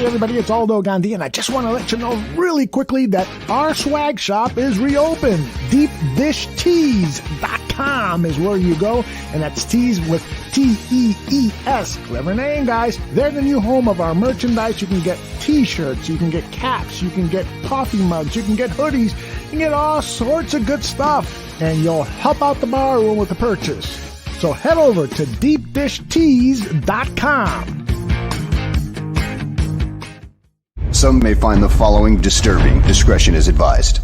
Hey everybody, it's Aldo Gandhi, and I just want to let you know really quickly that our swag shop is reopened. DeepDishTees.com is where you go, and that's tees with T-E-E-S. Clever name, guys. They're the new home of our merchandise. You can get t-shirts, you can get caps, you can get coffee mugs, you can get hoodies, you can get all sorts of good stuff, and you'll help out the bar room with the purchase. So head over to DeepDishTees.com. Some may find the following disturbing. Discretion is advised.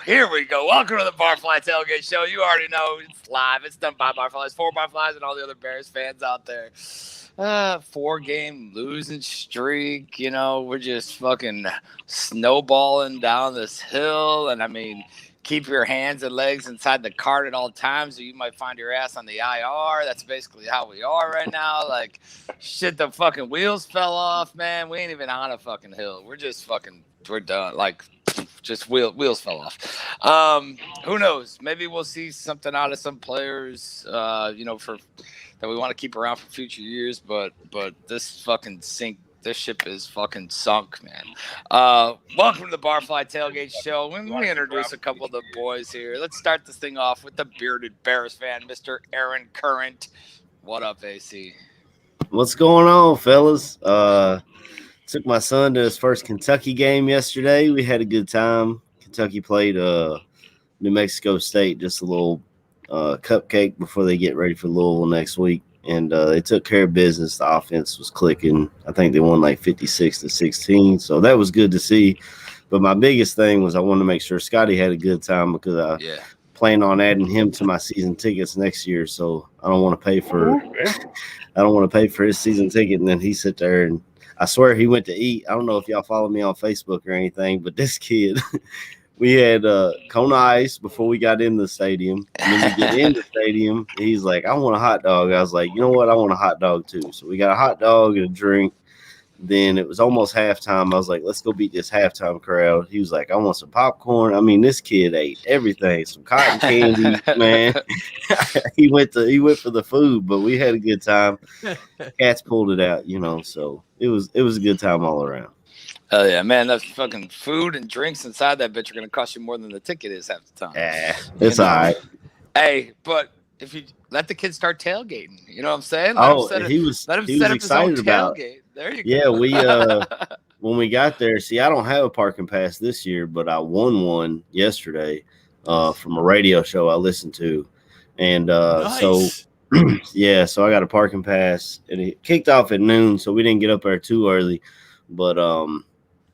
Here we go. Welcome to the Barfly Tailgate Show. You already know it's live. It's done by Barflies, for Barflies, and all the other Bears fans out there. 4-game losing streak. You know, we're just fucking snowballing down this hill. And I mean, keep your hands and legs inside the cart at all times, or you might find your ass on the IR. That's basically how we are right now. Like, shit, the fucking wheels fell off, man. We ain't even on a fucking hill. We're just fucking, we're done. Like, just wheels fell off. Who knows? Maybe we'll see something out of some players, you know, for that we want to keep around for future years. But this fucking this ship is fucking sunk, man. Welcome to the Barfly Tailgate Show. Let me introduce a couple of the boys here. Let's start this thing off with the bearded Bears fan, Mr. Aaron Current. What up, AC? What's going on, fellas? Took my son to his first Kentucky game yesterday. We had a good time. Kentucky played New Mexico State, just a little cupcake before they get ready for Louisville next week. And they took care of business. The offense was clicking. I think they won like 56-16. So that was good to see. But my biggest thing was I wanted to make sure Scotty had a good time because I plan on adding him to my season tickets next year. So I don't want to pay for his season ticket and then he sit there and I swear he went to eat. I don't know if y'all follow me on Facebook or anything, but this kid, we had Kona Ice before we got in the stadium. And then we get in the stadium, he's like, I want a hot dog. I was like, you know what? I want a hot dog too. So we got a hot dog and a drink. Then it was almost halftime. I was like, let's go beat this halftime crowd. He was like, I want some popcorn. I mean, this kid ate everything, some cotton candy, man. he went for the food, but we had a good time. Cats pulled it out, you know, so it was a good time all around. Oh yeah, man, that's fucking food and drinks inside that bitch are gonna cost you more than the ticket is half the time. Yeah, it's all right. Hey, but if you let the kids start tailgating, you know what I'm saying? He was excited about tailgate. There you go. go. We when we got there, see, I don't have a parking pass this year, but I won one yesterday from a radio show I listened to. And nice. So I got a parking pass and it kicked off at noon, so we didn't get up there too early. But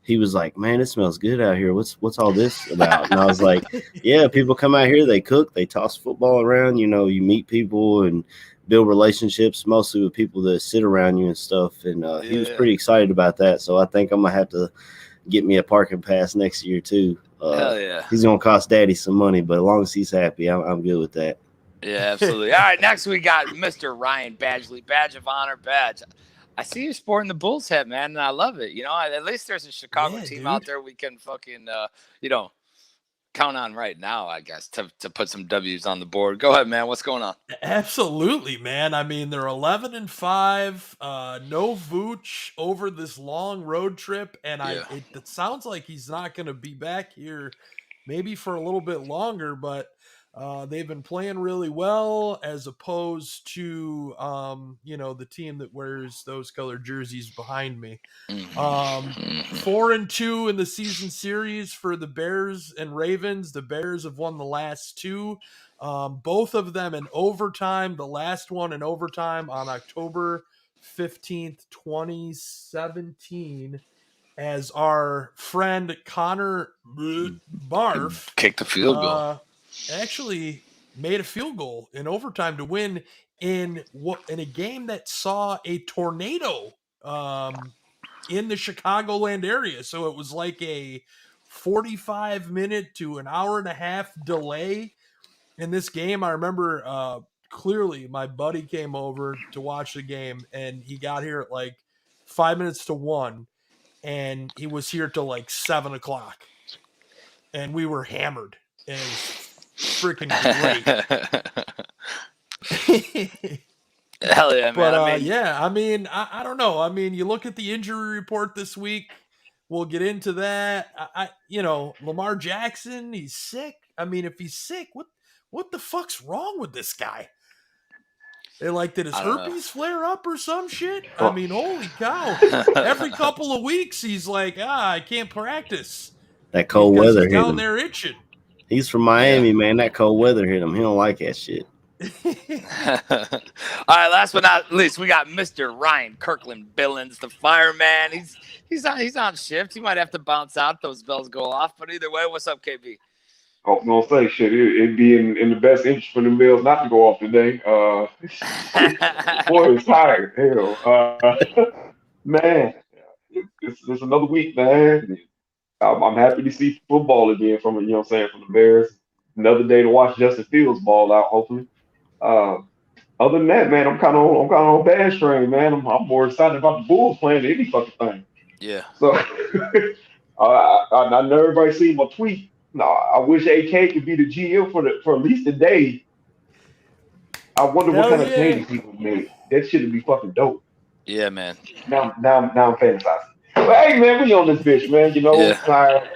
he was like, man, it smells good out here. What's all this about? And I was like, yeah, people come out here, they cook, they toss football around, you know, you meet people and build relationships, mostly with people that sit around you and stuff. And he was pretty excited about that. So I think I'm going to have to get me a parking pass next year too. Hell yeah. He's going to cost daddy some money, but as long as he's happy, I'm good with that. Yeah, absolutely. All right, next we got Mr. Ryan Badgley, Badge of Honor, Badge. I see you sporting the Bulls hat, man, and I love it. At least there's a Chicago team dude. out there we can fucking, count on right now, I guess, to put some W's on the board. Go ahead, man. What's going on? Absolutely, man. I mean, they're 11-5. No Vooch over this long road trip, and it sounds like he's not going to be back here, maybe for a little bit longer. But they've been playing really well, as opposed to the team that wears those colored jerseys behind me. 4-2 in the season series for the Bears and Ravens. The Bears have won the last two. Both of them in overtime. The last one in overtime on October 15th, 2017, as our friend Connor Barf Kicked the field goal. Actually made a field goal in overtime to win in a game that saw a tornado in the Chicagoland area. So it was like a 45-minute to an hour and a half delay in this game. I remember clearly my buddy came over to watch the game, and he got here at like 5 minutes to 1, and he was here till like 7 o'clock, and we were hammered. And it was freaking great. Hell yeah, man. But I don't know. I mean, you look at the injury report this week. We'll get into that. Lamar Jackson, he's sick. I mean, if he's sick, what the fuck's wrong with this guy? They did his herpes flare up or some shit? I mean, holy cow. Every couple of weeks, he's like, I can't practice. That cold weather hit down him. there itching. He's from Miami, man. That cold weather hit him. He don't like that shit. All right, last but not least, we got Mr. Ryan Kirkland Billings, the fireman. He's on shift. He might have to bounce out. Those bells go off. But either way, what's up, KB? I was gonna say shit. It'd be in the best interest for the Bills not to go off today. Boy, it's tired. Hell, man, it's another week, man. I'm happy to see football again from from the Bears. Another day to watch Justin Fields ball out. Hopefully. Other than that, man, I'm kind of on Bears train, man. I'm more excited about the Bulls playing than any fucking thing. Yeah. So I know everybody seen my tweet. No, I wish AK could be the GM for at least a day. I wonder what kind of changes he would make. That shit would be fucking dope. Yeah, man. Now I'm fantasizing. But hey, man, we on this bitch, man.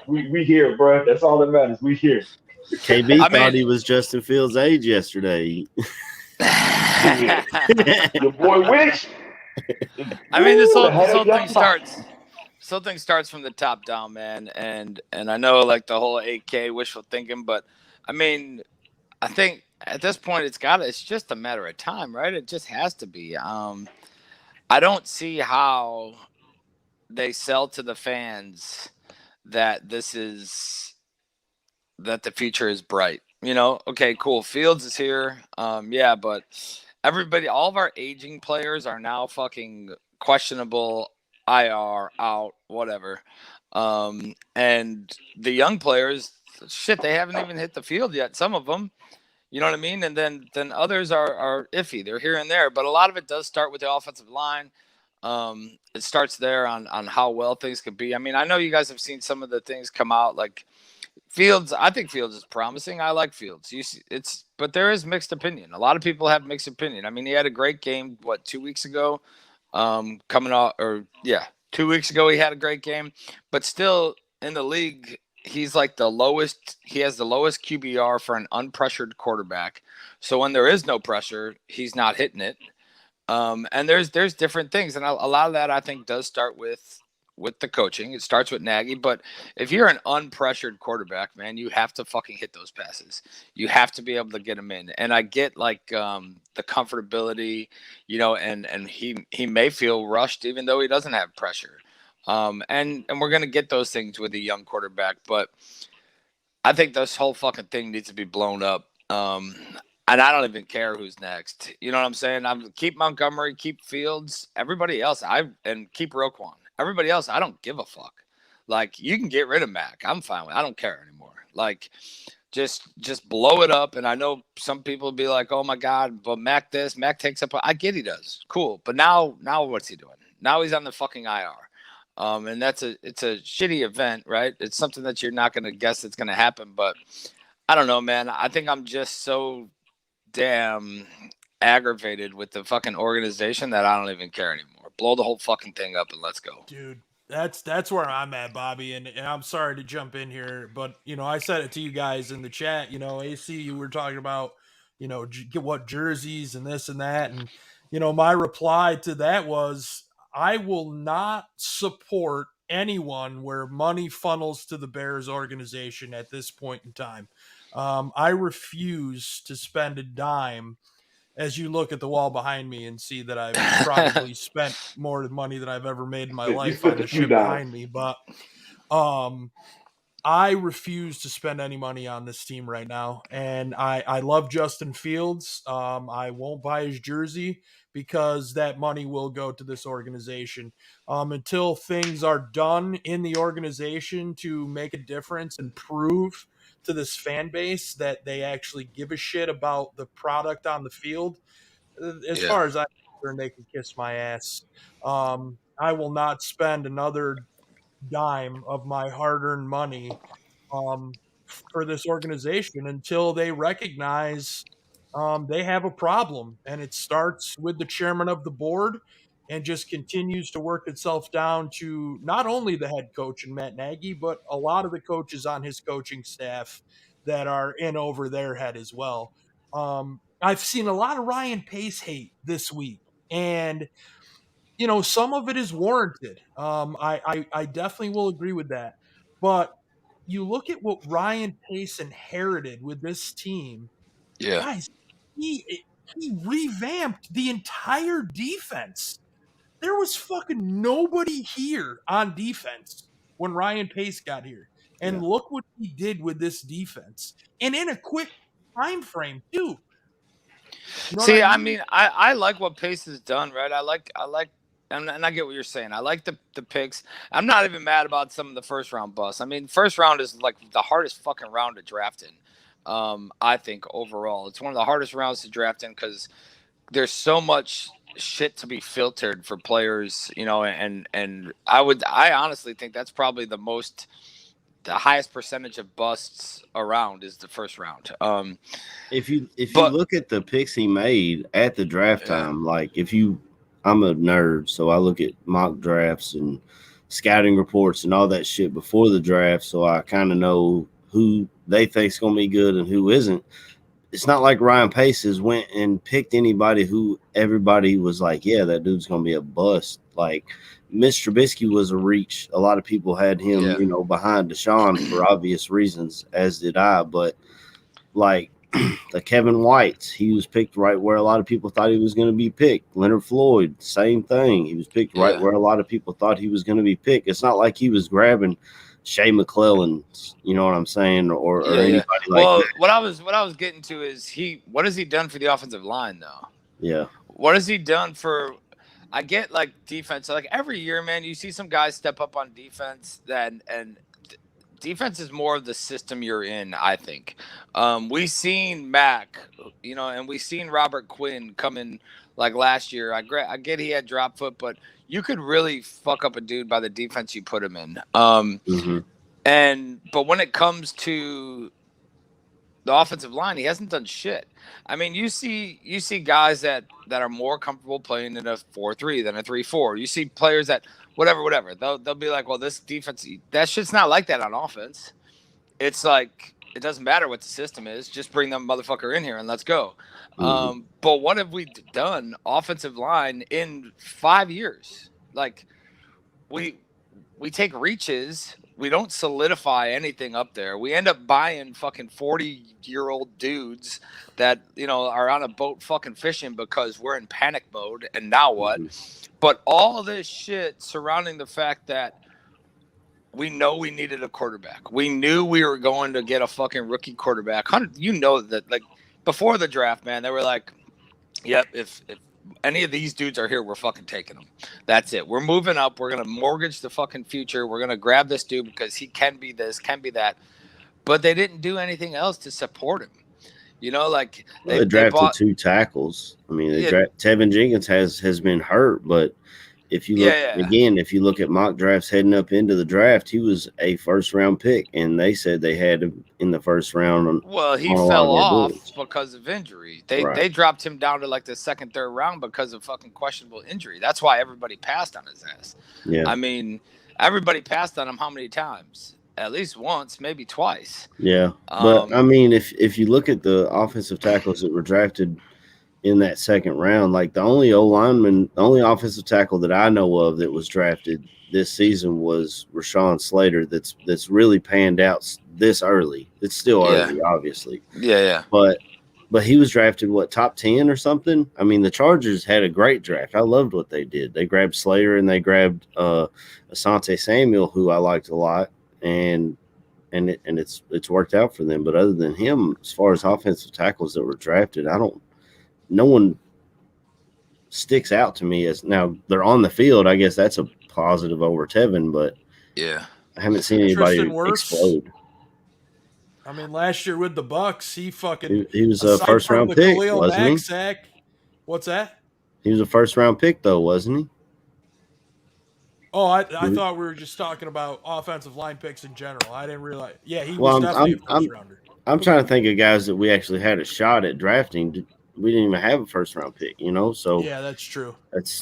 We here, bro. That's all that matters. We here. KB thought he was Justin Fields' age yesterday. Your boy Witch. I mean, this whole thing starts. This whole thing starts from the top down, man, and I know the whole 8K wishful thinking, but I mean, I think at this point it's just a matter of time, right? It just has to be. I don't see how they sell to the fans that the future is bright. Okay, cool. Fields is here. Yeah, but everybody, all of our aging players are now fucking questionable, IR, out, whatever. And the young players, shit, they haven't even hit the field yet. Some of them, you know what I mean? And then others are iffy. They're here and there, but a lot of it does start with the offensive line. It starts there on how well things could be. I mean, I know you guys have seen some of the things come out, like Fields. I think Fields is promising. I like Fields. But there is mixed opinion. A lot of people have mixed opinion. I mean, he had a great game, 2 weeks ago? 2 weeks ago he had a great game, but still in the league, he's like the lowest. He has the lowest QBR for an unpressured quarterback. So when there is no pressure, he's not hitting it. And there's different things, and a lot of that I think does start with the coaching. It starts with Nagy, but if you're an unpressured quarterback, man, you have to fucking hit those passes. You have to be able to get them in. And I get the comfortability, and he may feel rushed even though he doesn't have pressure. And we're going to get those things with a young quarterback, but I think this whole fucking thing needs to be blown up. And I don't even care who's next. You know what I'm saying? Keep Montgomery, keep Fields, everybody else. And keep Roquan. Everybody else, I don't give a fuck. You can get rid of Mac. I'm fine with it. I don't care anymore. Just blow it up. And I know some people will be like, oh my God, but Mac this, Mac takes up. I get he does. Cool. But now what's he doing? Now he's on the fucking IR. And it's a shitty event, right? It's something that you're not going to guess it's going to happen. But I don't know, man. I think I'm just so damn aggravated with the fucking organization that I don't even care anymore. Blow the whole fucking thing up and let's go. Dude, that's where I'm at, Bobby, and I'm sorry to jump in here, but I said it to you guys in the chat. AC, you were talking about what jerseys and this and that, and my reply to that was, I will not support anyone where money funnels to the Bears organization at this point in time. I refuse to spend a dime. As you look at the wall behind me and see that I've probably spent more money than I've ever made in my You life spent on the a few ship behind dimes. me, but I refuse to spend any money on this team right now. And I love Justin Fields. I won't buy his jersey because that money will go to this organization. Until things are done in the organization to make a difference and prove to this fan base that they actually give a shit about the product on the field, as Yeah. far as I'm concerned, they can kiss my ass. I will not spend another dime of my hard-earned money um, for this organization until they recognize they have a problem. And it starts with the chairman of the board and just continues to work itself down to not only the head coach and Matt Nagy, but a lot of the coaches on his coaching staff that are in over their head as well. I've seen a lot of Ryan Pace hate this week, and some of it is warranted. I definitely will agree with that. But you look at what Ryan Pace inherited with this team, Yeah. guys. He revamped the entire defense. There was fucking nobody here on defense when Ryan Pace got here, and Yeah. look what he did with this defense, and in a quick time frame too. You know what See, I I mean? mean, I like what Pace has done, right? I like, and I get what you're saying. I like the picks. I'm not even mad about some of the first round busts. I mean, first round is like the hardest fucking round to draft in. I think overall, it's one of the hardest rounds to draft in because there's so much shit to be filtered for players, and I honestly think that's probably the highest percentage of busts around is the first round. If you But look at the picks he made at the draft yeah, time, like I'm a nerd, so I look at mock drafts and scouting reports and all that shit before the draft, so I kind of know who they think's gonna be good and who isn't. It's not like Ryan Pace went and picked anybody who everybody was like, yeah, that dude's gonna be a bust. Like Mitch Trubisky was a reach. A lot of people had him, yeah, behind Deshaun for obvious reasons, as did I. But like the Kevin White, he was picked right where a lot of people thought he was going to be picked. Leonard Floyd, same thing. He was picked right yeah. where a lot of people thought he was going to be picked. It's not like he was grabbing Shea McClellan, you know what I'm saying, or Yeah, yeah. anybody like Well, that. what I was getting to is what has he done for the offensive line though? Yeah. What has he done for? I get like defense. Like every year, man, you see some guys step up on defense. And defense is more of the system you're in. I think we seen Mac, and we seen Robert Quinn come in like last year. I get he had drop foot, but you could really fuck up a dude by the defense you put him in. Mm-hmm. But when it comes to the offensive line, he hasn't done shit. I mean, you see guys that are more comfortable playing in a 4-3 than a 3-4. You see players that whatever. They'll be like, well, this defense, that shit's not like that on offense. It's like it doesn't matter what the system is, just bring them motherfucker in here and let's go. Mm-hmm. But what have we done offensive line in 5 years? Like we take reaches. We don't solidify anything up there. We end up buying fucking 40-year-old dudes that, are on a boat fucking fishing because we're in panic mode. And now what? Mm-hmm. But all this shit surrounding the fact that we know we needed a quarterback. We knew we were going to get a fucking rookie quarterback. That like before the draft, man, they were like, yep, if any of these dudes are here, we're fucking taking them. That's it. We're moving up. We're going to mortgage the fucking future. We're going to grab this dude because he can be this, can be that. But they didn't do anything else to support him. Like They drafted 2 tackles. I mean, Tevin Jenkins has been hurt, but if you look Yeah. again, if you look at mock drafts heading up into the draft, he was a first round pick, and they said they had him in the first round Well, he on a lot fell of our off boards. because of injury. Right. They dropped him down to like the second, third round because of fucking questionable injury. That's why everybody passed on his ass. Yeah. I mean, everybody passed on him how many times? At least once, maybe twice. Yeah. But I mean, if you look at the offensive tackles that were drafted in that second round, like the only offensive tackle that I know of that was drafted this season was Rashawn Slater. That's really panned out this early. It's still early, obviously. Yeah. But he was drafted top 10 or something. I mean, the Chargers had a great draft. I loved what they did. They grabbed Slater and they grabbed Asante Samuel, who I liked a lot, and it's worked out for them. But other than him, as far as offensive tackles that were drafted, no one sticks out to me as now they're on the field. I guess that's a positive over Tevin, but yeah, I haven't seen anybody explode. I mean, last year with the Bucks, he fucking he was a first round pick, wasn't he? Sack. What's that? He was a first round pick though, wasn't he? Oh, I thought we were just talking about offensive line picks in general. I didn't realize. Yeah, he was definitely a first rounder. I'm trying to think of guys that we actually had a shot at drafting. We didn't even have a first round pick, So yeah, that's true. It's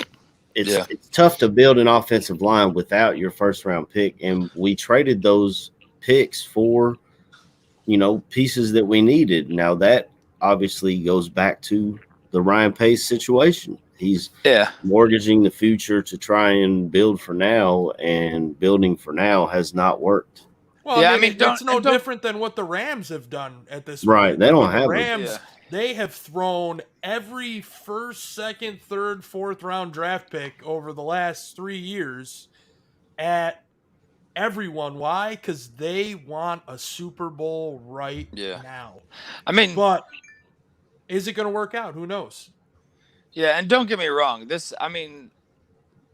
tough to build an offensive line without your first round pick, and we traded those picks for pieces that we needed. Now that obviously goes back to the Ryan Pace situation. He's mortgaging the future to try and build for now, and building for now has not worked. Well, I mean, it's no different than what the Rams have done at this point. Right, they don't have the Rams. They have thrown every first, second, third, fourth round draft pick over the last 3 years at everyone. Why? Because they want a Super Bowl right now. I mean, but is it going to work out? Who knows? Yeah, and don't get me wrong.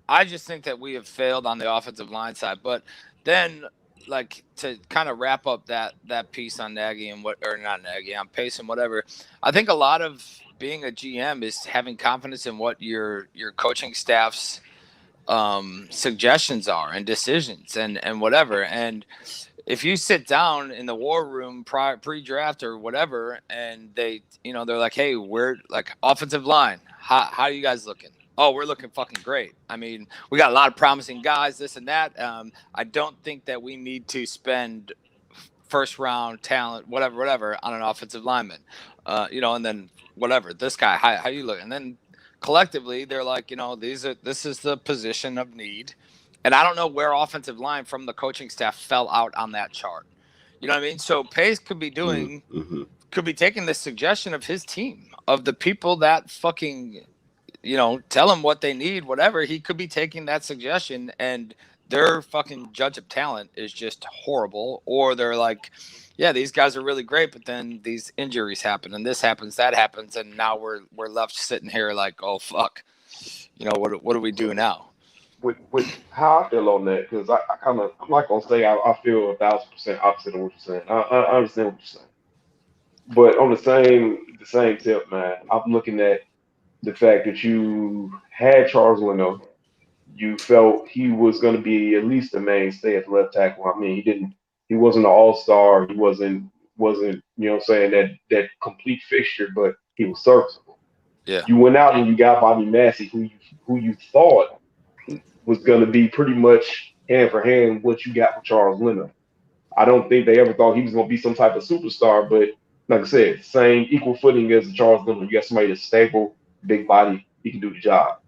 I just think that we have failed on the offensive line side. But then, like, to kind of wrap up that piece on Nagy and not Nagy, on Pace and whatever, I think a lot of being a GM is having confidence in what your coaching staff's suggestions are and decisions and whatever. And if you sit down in the war room pre-draft or whatever, and they're like, hey, we're like offensive line. How are you guys looking? Oh, we're looking fucking great. I mean, we got a lot of promising guys, this and that. I don't think that we need to spend first round talent, whatever, on an offensive lineman. And then whatever, this guy, how you look? And then collectively, they're like, this is the position of need. And I don't know where offensive line from the coaching staff fell out on that chart. You know what I mean? So Pace could be could be taking the suggestion of his team, of the people that fucking, tell him what they need, whatever. He could be taking that suggestion, and their fucking judge of talent is just horrible. Or they're like, yeah, these guys are really great, but then these injuries happen, and this happens, that happens, and now we're left sitting here like, oh fuck, what do we do now? With how I feel on that, because I'm not gonna say I feel 1,000% opposite of what you're saying. I understand what you're saying, but on the same tip, man, I'm looking at the fact that you had Charles Leno. You felt he was going to be at least a mainstay at left tackle. I mean, he wasn't an all-star. He wasn't that complete fixture, but he was serviceable. Yeah. You went out and you got Bobby Massey, who you thought was going to be pretty much hand for hand what you got with Charles Leno. I don't think they ever thought he was going to be some type of superstar, but like I said, same equal footing as Charles Leno. You got somebody that's stable, big body, he can do the job.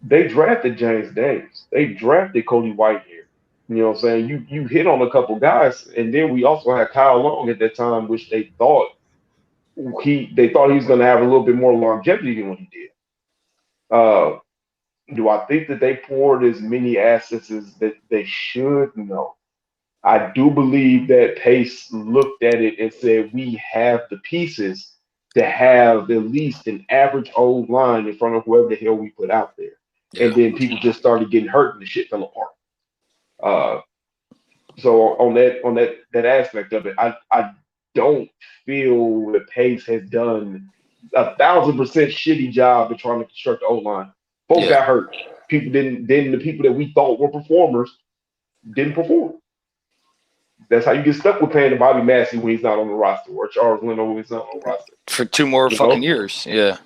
They drafted James Daniels. They drafted Cody Whitehair. You know what I'm saying? You hit on a couple guys, and then we also had Kyle Long at that time, which they thought he was going to have a little bit more longevity than what he did. Do I think that they poured as many assets as that they should? No. I do believe that Pace looked at it and said, we have the pieces to have at least an average old line in front of whoever the hell we put out there. Yeah. And then people just started getting hurt and the shit fell apart. So on that aspect of it, I don't feel that Pace has done 1,000% shitty job of trying to construct the O-line. Folks got hurt. People didn't. Then the people that we thought were performers didn't perform. That's how you get stuck with paying Bobby Massey when he's not on the roster, or Charles Leno when he's not on the roster. For 2 more You fucking know, years. Yeah.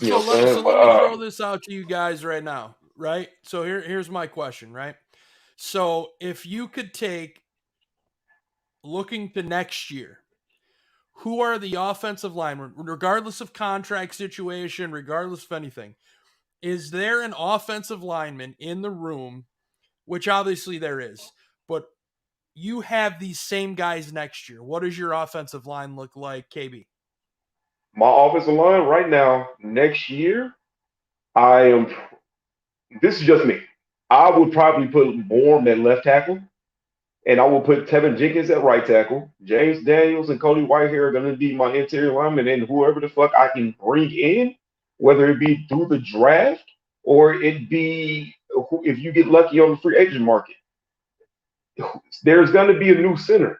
you So know what I'm saying? let me throw this out to you guys right now, right? So here's my question, right? So if you could take, looking to next year, who are the offensive linemen, regardless of contract situation, regardless of anything? Is there an offensive lineman in the room, which obviously there is, but you have these same guys next year? What does your offensive line look like, KB? My offensive line right now, next year, I am. This is just me. I would probably put Bourne at left tackle, and I will put Tevin Jenkins at right tackle. James Daniels and Cody Whitehair are going to be my interior linemen, and whoever the fuck I can bring in, whether it be through the draft or it be if you get lucky on the free agent market. There's going to be a new center.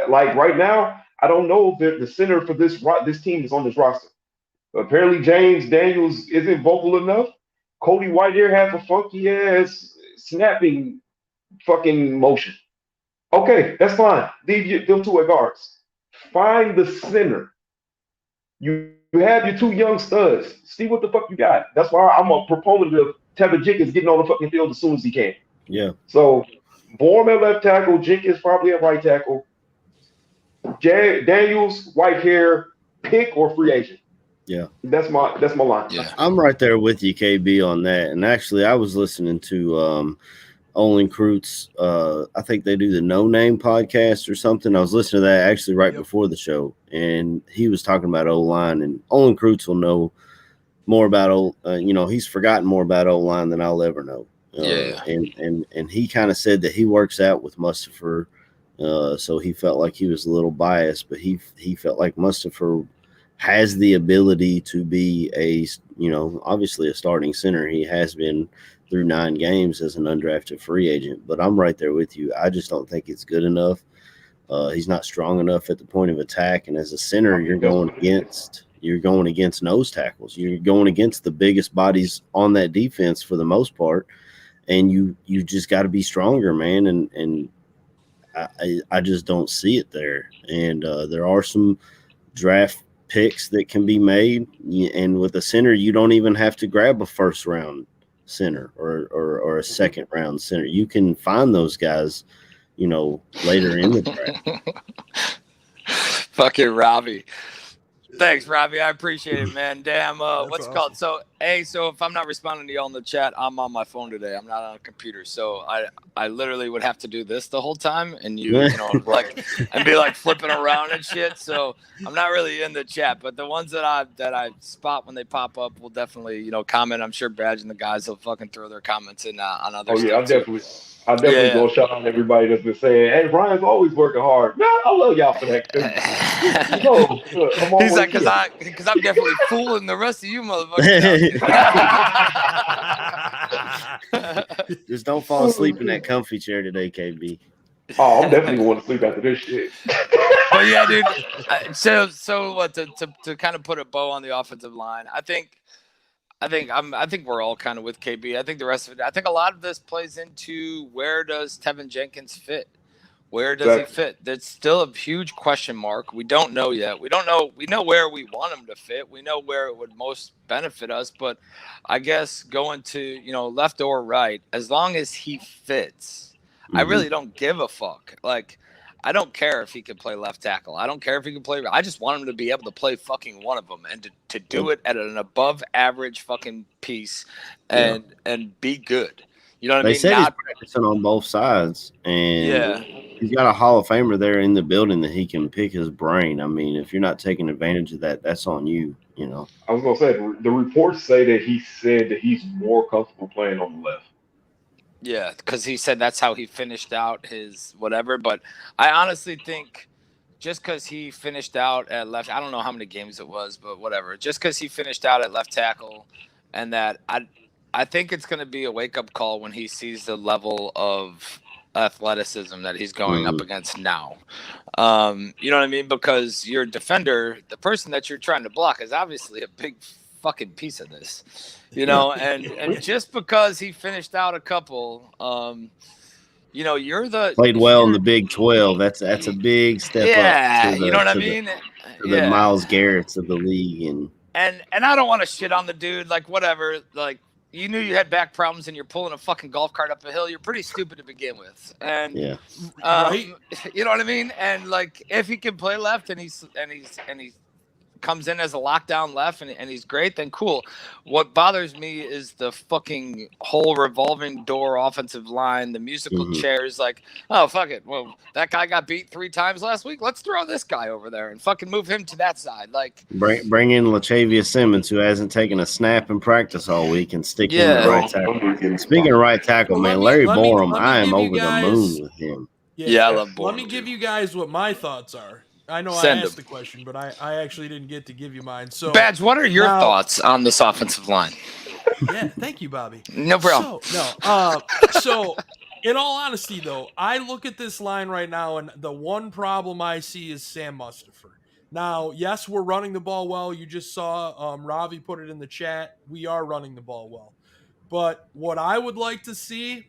Like right now, I don't know if the center for this team is on this roster. Apparently, James Daniels isn't vocal enough. Cody Whitehair has a funky ass snapping fucking motion. Okay, that's fine. Leave them two at guards. Find the center. You have your 2 young studs. See what the fuck you got. That's why I'm a proponent of Tevin Jenkins getting on the fucking field as soon as he can. Yeah. So, Bourne at left tackle, Jenkins probably at right tackle. Daniels, Whitehair, pick or free agent. Yeah. That's my line. Yeah. I'm right there with you, KB, on that. And actually, I was listening to Olin Kreutz. I think they do the No Name podcast or something. I was listening to that actually right before the show, and he was talking about O-line. And Olin Kreutz will know more about he's forgotten more about O-line than I'll ever know. And he kind of said that he works out with Mustipher, so he felt like he was a little biased, but he felt like Mustipher has the ability to be obviously a starting center. He has been through 9 games as an undrafted free agent, but I'm right there with you. I just don't think it's good enough. He's not strong enough at the point of attack. And as a center, you're going against nose tackles. You're going against the biggest bodies on that defense for the most part. And you just got to be stronger, man. And I just don't see it there. And there are some draft picks that can be made, and with a center, you don't even have to grab a first round center or a second round center. You can find those guys, later in the draft. Fucking Robbie. Thanks, Robbie. I appreciate it, man. Damn, what's it called? So if I'm not responding to y'all in the chat, I'm on my phone today. I'm not on a computer. So I literally would have to do this the whole time and and be like flipping around and shit. So I'm not really in the chat, but the ones that I spot when they pop up will definitely, comment. I'm sure Badge and the guys will fucking throw their comments in on other stuff. I'll definitely go shout out everybody that's been saying, "Hey, Ryan's always working hard." Man, I love y'all for that. He's like, because I'm definitely fooling the rest of you motherfuckers. Just don't fall asleep in that comfy chair today, KB. Oh, I'm definitely going to sleep after this shit. But yeah, dude. So what to kind of put a bow on the offensive line? I think we're all kind of with KB. I think the rest of it. I think a lot of this plays into where does Tevin Jenkins fit? Where does he fit? That's still a huge question mark. We don't know yet. We don't know. We know where we want him to fit. We know where it would most benefit us. But I guess going to left or right, as long as he fits, I really don't give a fuck. Like, I don't care if he can play left tackle. I don't care if he can play. I just want him to be able to play fucking one of them and to do it at an above average fucking piece and be good. You know what I mean? They said he's practicing on both sides, and he's got a Hall of Famer there in the building that he can pick his brain. I mean, if you're not taking advantage of that, that's on you. I was gonna say the reports say that he said that he's more comfortable playing on the left. Yeah, because he said that's how he finished out his whatever. But I honestly think just because he finished out at left, I don't know how many games it was, but whatever. Just because he finished out at left tackle, and that I think it's going to be a wake-up call when he sees the level of athleticism that he's going up against now. You know what I mean? Because your defender, the person that you're trying to block, is obviously a big fucking piece of this, and just because he finished out a couple, you're played well in the Big 12. That's a big step up to you know what I the mean? the Miles Garrett's of the league. And I don't want to shit on the dude, like whatever, like you knew you had back problems and you're pulling a fucking golf cart up a hill. You're pretty stupid to begin with. And right? You know what I mean? And like if he can play left and he comes in as a lockdown left and he's great, then cool. What bothers me is the fucking whole revolving door offensive line, the musical chairs. Like, oh, fuck it. Well, that guy got beat 3 times last week. Let's throw this guy over there and fucking move him to that side. Like, bring in Latavius Simmons, who hasn't taken a snap in practice all week, and stick him in the right tackle. Speaking of right tackle, Larry Borum, I am over the moon with him. Yeah, I love Borum. Let me give you guys what my thoughts are. I know I asked the question, but I actually didn't get to give you mine. So, Badge, what are your thoughts on this offensive line? Yeah, thank you, Bobby. No problem. So, in all honesty, though, I look at this line right now, and the one problem I see is Sam Mustipher. Now, yes, we're running the ball well. You just saw Ravi put it in the chat. We are running the ball well. But what I would like to see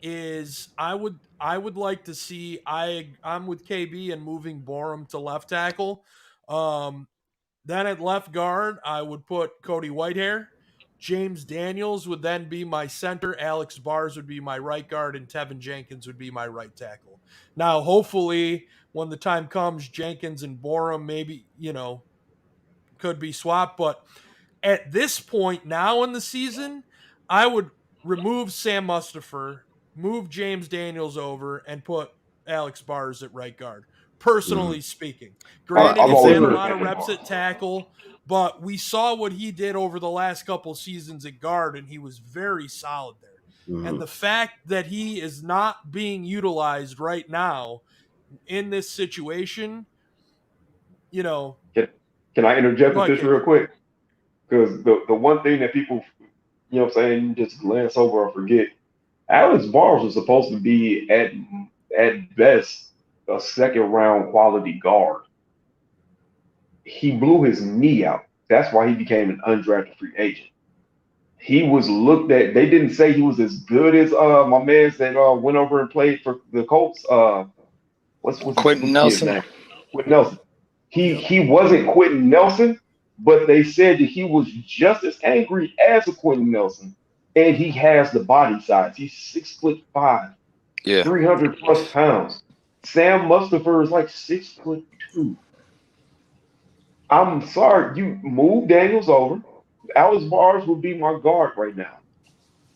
is I would like to see I'm with KB and moving Borum to left tackle. Then at left guard, I would put Cody Whitehair. James Daniels would then be my center. Alex Bars would be my right guard, and Tevin Jenkins would be my right tackle. Now, hopefully, when the time comes, Jenkins and Borum maybe, could be swapped. But at this point now in the season, I would remove Sam Mustipher, move James Daniels over, and put Alex Bars at right guard. Personally speaking, granted, he's had a lot of reps at tackle, but we saw what he did over the last couple seasons at guard, and he was very solid there. And the fact that he is not being utilized right now in this situation, Can I interject with this real quick? Because the one thing that people, just glance over or forget, Alex Bars was supposed to be at best a second round quality guard. He blew his knee out. That's why he became an undrafted free agent. He was looked at. They didn't say he was as good as my man that went over and played for the Colts. What's Quentin Nelson? Quentin Nelson. He wasn't Quentin Nelson, but they said that he was just as angry as a Quentin Nelson, and he has the body size. He's 6'5", 300 plus pounds. Sam Mustipher is like 6'2". I'm sorry, you move Daniels over. Alex Bars would be my guard right now.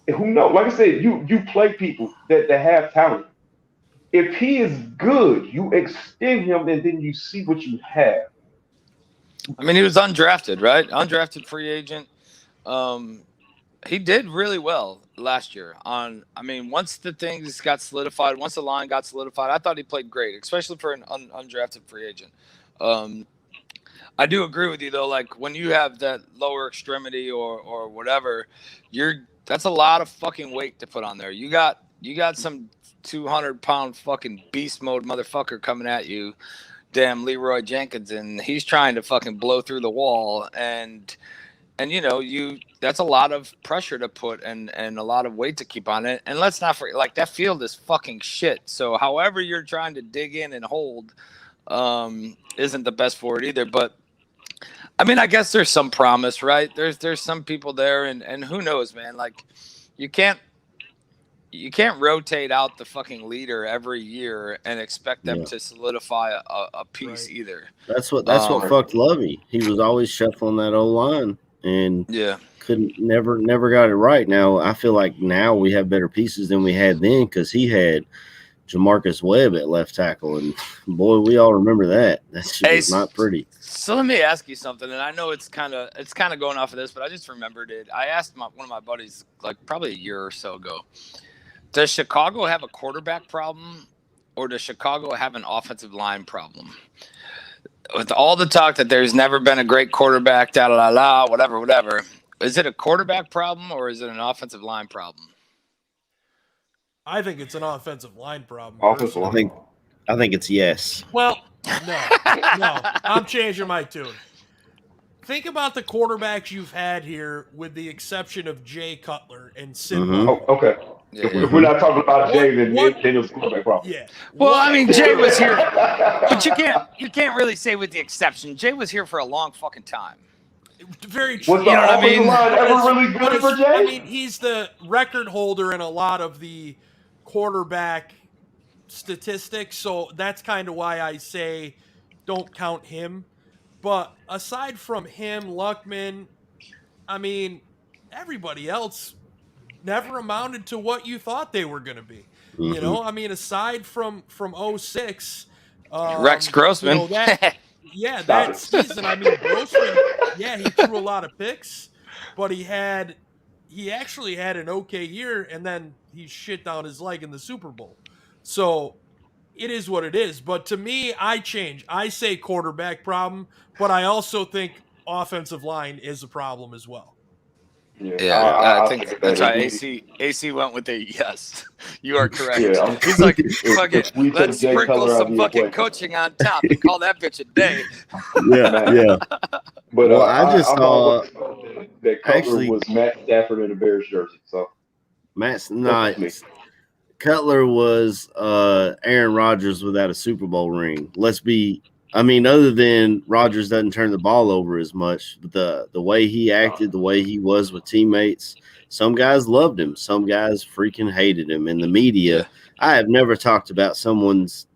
And who knows? Like I said, you play people that have talent. If he is good, you extend him, and then you see what you have. I mean, he was undrafted, right? Undrafted free agent. He did really well last year. Once the things got solidified, once the line got solidified, I thought he played great, especially for an undrafted free agent. I do agree with you though. Like when you have that lower extremity or whatever, that's a lot of fucking weight to put on there. You got some 200-pound fucking beast mode motherfucker coming at you, damn Leroy Jenkins, and he's trying to fucking blow through the wall, and that's a lot of pressure to put and a lot of weight to keep on it. And let's not forget, like, that field is fucking shit. So however you're trying to dig in and hold isn't the best for it either. But I mean, I guess there's some promise, right? There's some people there, and who knows, man? Like, you can't rotate out the fucking leader every year and expect them to solidify a piece either. That's what fucked Lovey. He was always shuffling that O line and never got it right. Now I feel like now we have better pieces than we had then because he had Jamarcus Webb at left tackle, and boy, we all remember that. That shit was not pretty. So let me ask you something, and I know it's kind of going off of this, but I just remembered it. I asked one of my buddies like probably a year or so ago, does Chicago have a quarterback problem, or does Chicago have an offensive line problem? With all the talk that there's never been a great quarterback, whatever. Is it a quarterback problem or is it an offensive line problem? I think it's an offensive line problem. I think it's yes. Well, no, I'm changing my tune. think about the quarterbacks you've had here, with the exception of Jay Cutler and Sid Mhm. Walker. Oh, okay. Yeah, If we're not talking about Jay, then What- it was a quarterback problem. Yeah. Well, What- I mean, Jay was here, but you can't really say with the exception. Jay was here for a long fucking time. Very true. Was the You know what I offensive mean? line ever But really but good for Jay? I mean, he's the record holder in a lot of the quarterback statistics, so that's kind of why I say don't count him. But aside from him, Luckman, I mean, everybody else never amounted to what you thought they were going to be. Mhm. You know, I mean, aside from 06, Rex Grossman. You know, that Stop it. season, I mean, Grossman, yeah, he threw a lot of picks, but he actually had an okay year, and then he shit down his leg in the Super Bowl. So it is what it is. But to me, I change. I say quarterback problem, but I also think offensive line is a problem as well. Yeah, I think second that's that. right. AC went with a yes. You are correct. Yeah, He's like, fuck if it, we take let's Jay sprinkle Cutler out some of the fucking equation. coaching on top and call that bitch a day. Yeah, yeah. But Well, I just I'm saw always that Cutler actually was Matt Stafford in a Bears jersey. So Matt's that's me. not. Cutler was Aaron Rodgers without a Super Bowl ring. I mean, other than Rodgers doesn't turn the ball over as much, but the way he acted, the way he was with teammates, some guys loved him, some guys freaking hated him. In the media, Yeah. I have never talked about someone's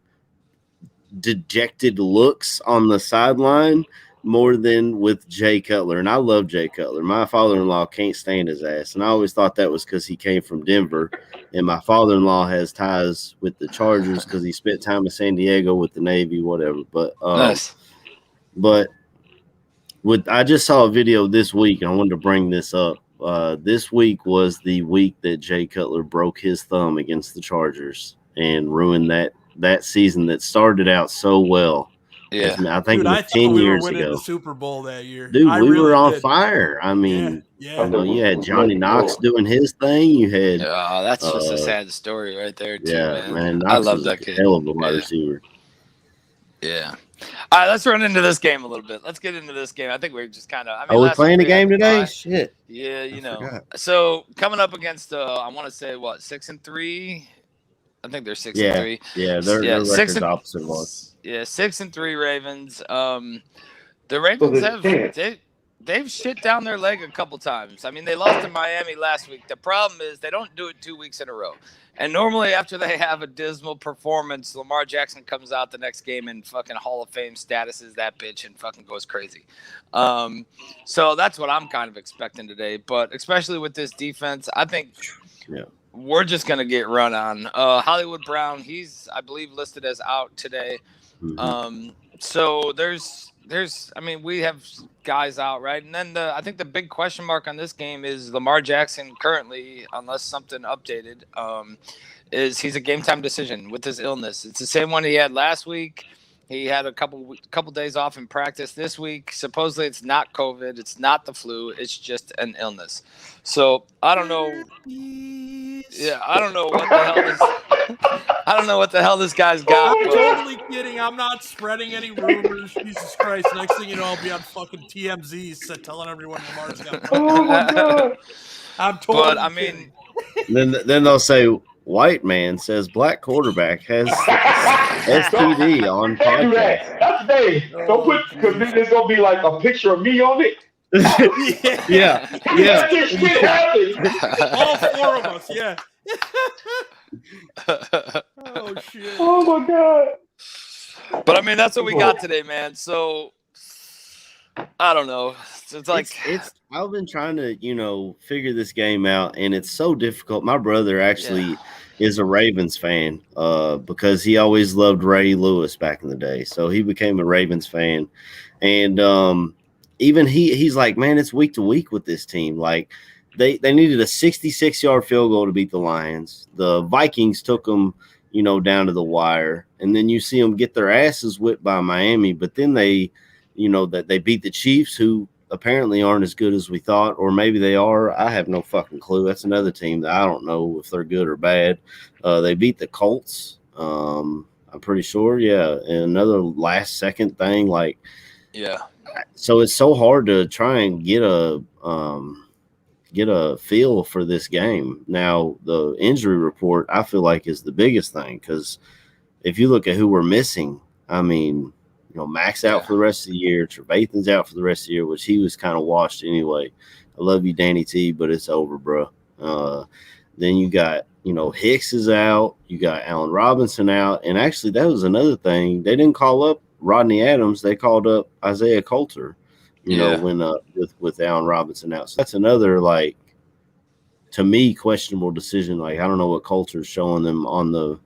dejected looks on the sideline more than with Jay Cutler. And I love Jay Cutler. My father-in-law can't stand his ass. And I always thought that was because he came from Denver. And my father-in-law has ties with the Chargers because he spent time in San Diego with the Navy, whatever. But Nice. but I just saw a video this week, and I wanted to bring this up. This week was the week that Jay Cutler broke his thumb against the Chargers and ruined that season that started out so well. Yeah. I think Dude, it I was thought 10 we were years winning ago. the Super Bowl that year. Dude, I we really were on did. fire. I mean, Yeah. you had was Johnny letting Knox go. doing his thing. You had That's just a sad story right there, too, yeah, man. Knox I love was that a kid. hell of a wide Yeah. receiver. Yeah. All right, let's run into this game a little bit. Let's get into this game. I think we're just kind of. I mean, Are we last playing week the we had game the today? bye. Shit. Yeah, you know. forgot. So coming up against, I want to say what 6-3. I think they're 6-3. Yeah, their record's opposite of ours. Yeah, 6-3 Ravens. The So Ravens there's they've shit down their leg a couple times. I mean, they lost to Miami last week. The problem is they don't do it 2 weeks in a row. And normally after they have a dismal performance, Lamar Jackson comes out the next game and fucking Hall of Fame statuses that bitch and fucking goes crazy. So that's what I'm kind of expecting today. But especially with this defense, I think we're just going to get run on. Hollywood Brown, he's, I believe, listed as out today. Mhm. So I mean, we have guys out, right? And then I think the big question mark on this game is Lamar Jackson currently, unless something updated, is he's a game time decision with his illness. It's the same one he had last week. He had a couple days off in practice this week. Supposedly it's not COVID. It's not the flu. It's just an illness. So I don't know. Yeah, I don't know what the hell this. I don't know what the hell this guy's got. I'm but- totally kidding. I'm not spreading any rumors. Jesus Christ. Next thing you know, I'll be on fucking TMZ telling everyone Lamar's got. Oh my god! I'm totally But I kidding. mean, Then they'll say white man says black quarterback has STD on Don't do podcast. that. That's the thing. Don't put because then there's gonna be like a picture of me on it. Yeah. This shit happened. All four of us, yeah. Oh shit. Oh my god! but I mean, that's what we got today, man. So I don't know. It's like I've been trying to figure this game out, and it's so difficult. My brother actually is a Ravens fan because he always loved Ray Lewis back in the day, so he became a Ravens fan. And even he's like, man, it's week to week with this team. Like they needed a 66-yard field goal to beat the Lions. The Vikings took them down to the wire, and then you see them get their asses whipped by Miami, but then they that they beat the Chiefs, who apparently aren't as good as we thought, or maybe they are. I have no fucking clue. That's another team that I don't know if they're good or bad. They beat the Colts. I'm pretty sure. Yeah. And another last second thing. Like, So it's so hard to try and get a feel for this game. Now, the injury report I feel like is the biggest thing, because if you look at who we're missing, I mean, Max out for the rest of the year, Trevathan's out for the rest of the year, which he was kind of washed anyway. I love you, Danny T, but it's over, bro. Then you got, Hicks is out. You got Allen Robinson out. And actually, that was another thing. They didn't call up Rodney Adams. They called up Isaiah Coulter, when with Allen Robinson out. So that's another, like, to me, questionable decision. Like, I don't know what Coulter's showing them on the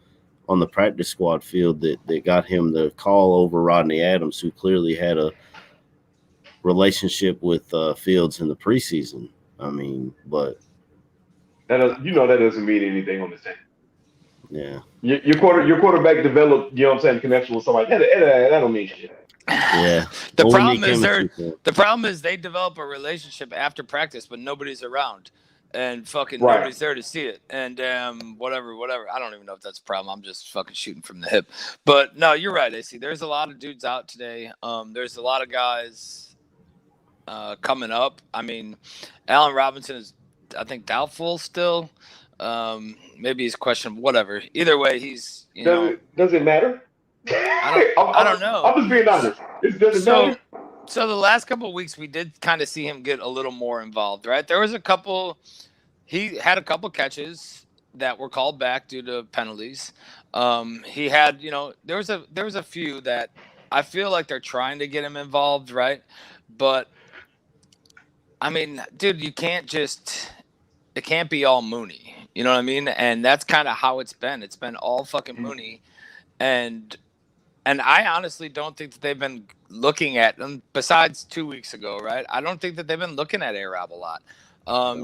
practice squad field that got him the call over Rodney Adams, who clearly had a relationship with Fields in the preseason. I mean, but that doesn't mean anything on this team. Yeah. Your quarterback developed, connection with somebody. That don't mean shit. Yeah. The problem is they develop a relationship after practice, but nobody's around. And fucking nobody's there to see it. And whatever. I don't even know if that's a problem. I'm just fucking shooting from the hip. But no, you're right, AC. There's a lot of dudes out today. There's a lot of guys coming up. I mean, Allen Robinson is, I think, doubtful still. Maybe he's questionable. Whatever. Either way, he's Does it matter? I don't know. I'm just being honest. It doesn't matter. So the last couple of weeks, we did kind of see him get a little more involved, right? There was he had a couple catches that were called back due to penalties. He had, there was a few that I feel like they're trying to get him involved, right? But I mean, dude, it can't be all Mooney. You know what I mean? And that's kind of how it's been. It's been all fucking Mooney. And I honestly don't think that they've been looking at them besides 2 weeks ago, right? I don't think that they've been looking at A-Rob a lot.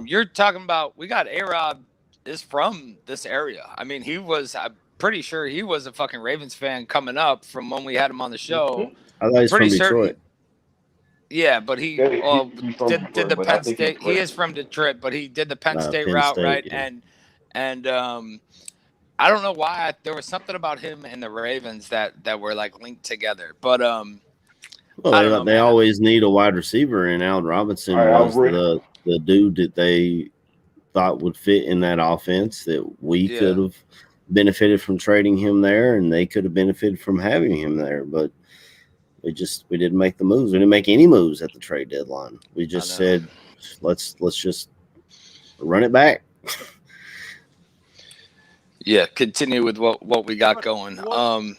You're talking about, we got A-Rob is from this area. I mean, I'm pretty sure he was a fucking Ravens fan coming up from when we had him on the show. I thought he's from Detroit. Yeah, but he did the Penn State. He is from Detroit, but he did the Penn State route, right? Yeah. And I don't know why there was something about him and the Ravens that were like linked together. But they always need a wide receiver, and Allen Robinson was the dude that they thought would fit in that offense, that we could have benefited from trading him there, and they could have benefited from having him there. But we didn't make the moves. We didn't make any moves at the trade deadline. We just said, let's just run it back. Yeah, continue with what we got going. What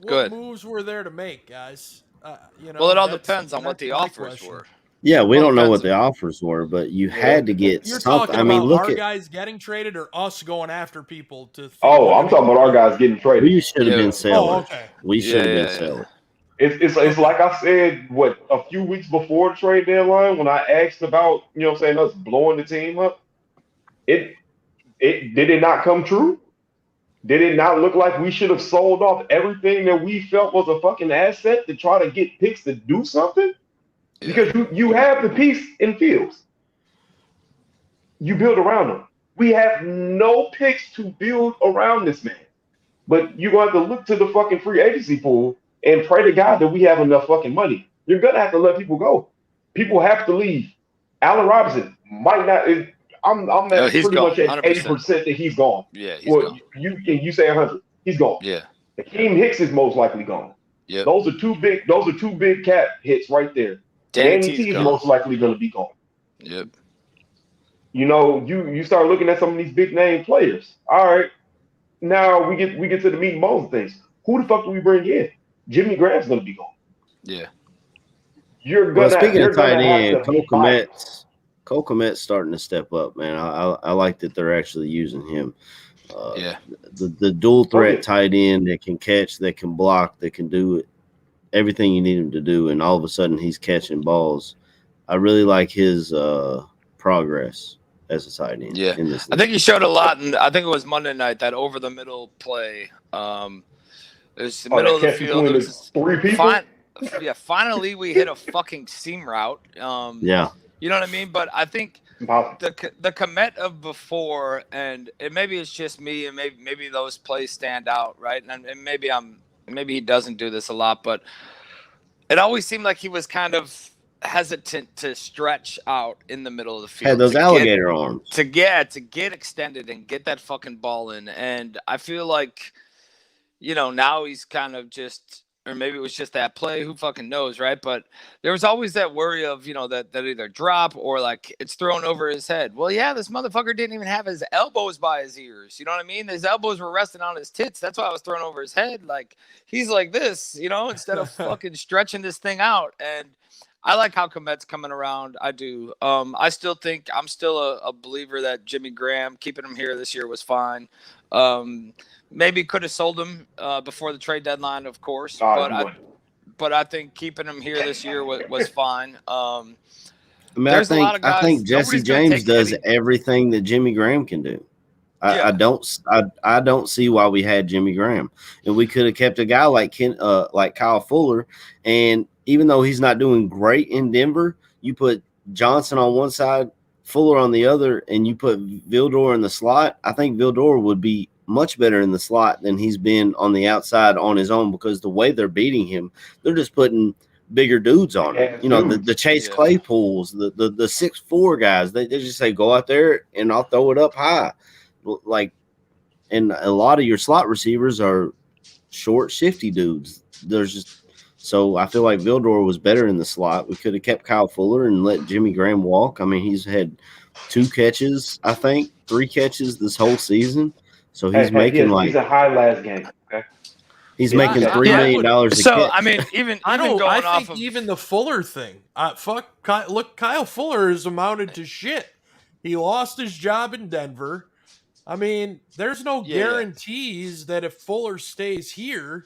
good moves were there to make, guys? Well, it all depends on what the offers were. Yeah, we don't know what the offers were, but you had to get You're something. talking about our guys getting traded, or us going after people to? I'm talking about our guys getting traded. We should have been sellers. Oh, okay. We should have been sellers. It's like I said, a few weeks before the trade deadline, when I asked about, us blowing the team up, did it not come true? Did it not look like we should have sold off everything that we felt was a fucking asset to try to get picks to do something? Because you have the piece in Fields. You build around him. We have no picks to build around this man. But you're going to have to look to the fucking free agency pool and pray to God that we have enough fucking money. You're going to have to let people go. People have to leave. Allen Robinson might not. I'm at pretty much at 80% that he's gone. Yeah, he's gone. You say 100. He's gone. Yeah. Akeem Hicks is most likely gone. Yep. Those are two big cap hits right there. Danny T is most likely going to be gone. Yep. You start looking at some of these big name players. All right. Now we get to the meat and bones of things. Who the fuck do we bring in? Jimmy Graham's going to be gone. Yeah. Speaking of tight end, Cole Kmet's starting to step up, man. I like that they're actually using him. The dual threat tight end that can catch, that can block, that can do everything you need him to do, and all of a sudden he's catching balls. I really like his progress as a tight end. Yeah, I think he showed a lot, and I think it was Monday night, that over the middle play. It's the middle of the field. There was three people. Finally we hit a fucking seam route. You know what I mean? But I think the Kmet of before, and maybe it's just me, and maybe those plays stand out, right? And maybe he doesn't do this a lot, but it always seemed like he was kind of hesitant to stretch out in the middle of the field. Had those alligator arms. To get extended and get that fucking ball in. And I feel like, now he's kind of just, or maybe it was just that play, who fucking knows, right? But there was always that worry of, that either drop or like it's thrown over his head. Well, yeah, this motherfucker didn't even have his elbows by his ears. You know what I mean? His elbows were resting on his tits. That's why I was thrown over his head. Like, he's like this, instead of fucking stretching this thing out. And I like how Komet's coming around. I do. I still think I'm still a believer that Jimmy Graham, keeping him here this year was fine. Maybe could have sold him before the trade deadline, of course. But I think keeping him here this year was fine. I think Jesse James does everything that Jimmy Graham can do. I don't see why we had Jimmy Graham, and we could have kept a guy like Kyle Fuller. And even though he's not doing great in Denver, you put Johnson on one side, Fuller on the other, and you put Vildor in the slot. I think Vildor would be much better in the slot than he's been on the outside on his own, because the way they're beating him, they're just putting bigger dudes on him. The Chase Claypools, the 6'4" guys, they just say, go out there and I'll throw it up high. Like, and a lot of your slot receivers are short, shifty dudes. So I feel like Vildor was better in the slot. We could have kept Kyle Fuller and let Jimmy Graham walk. I mean, he's had 2 catches, I think, 3 catches this whole season. So he's making he's a high last game. Okay? He's making $3 million a catch. So I mean, I think even the Fuller thing. Kyle Fuller has amounted to shit. He lost his job in Denver. I mean, there's no guarantees that if Fuller stays here,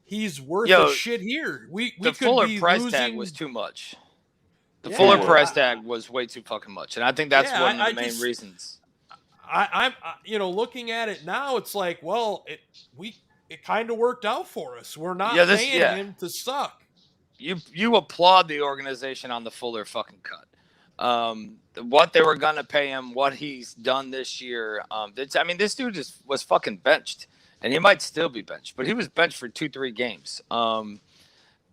he's worth a shit here. We could Fuller be price losing... tag was too much. The Fuller price tag was way too fucking much, and I think that's one of the main reasons. I'm looking at it now, it's like, well, it kind of worked out for us. We're not paying him to suck. You applaud the organization on the Fuller fucking cut. What they were gonna pay him, what he's done this year. This dude was fucking benched, and he might still be benched, but he was benched for 2-3 games.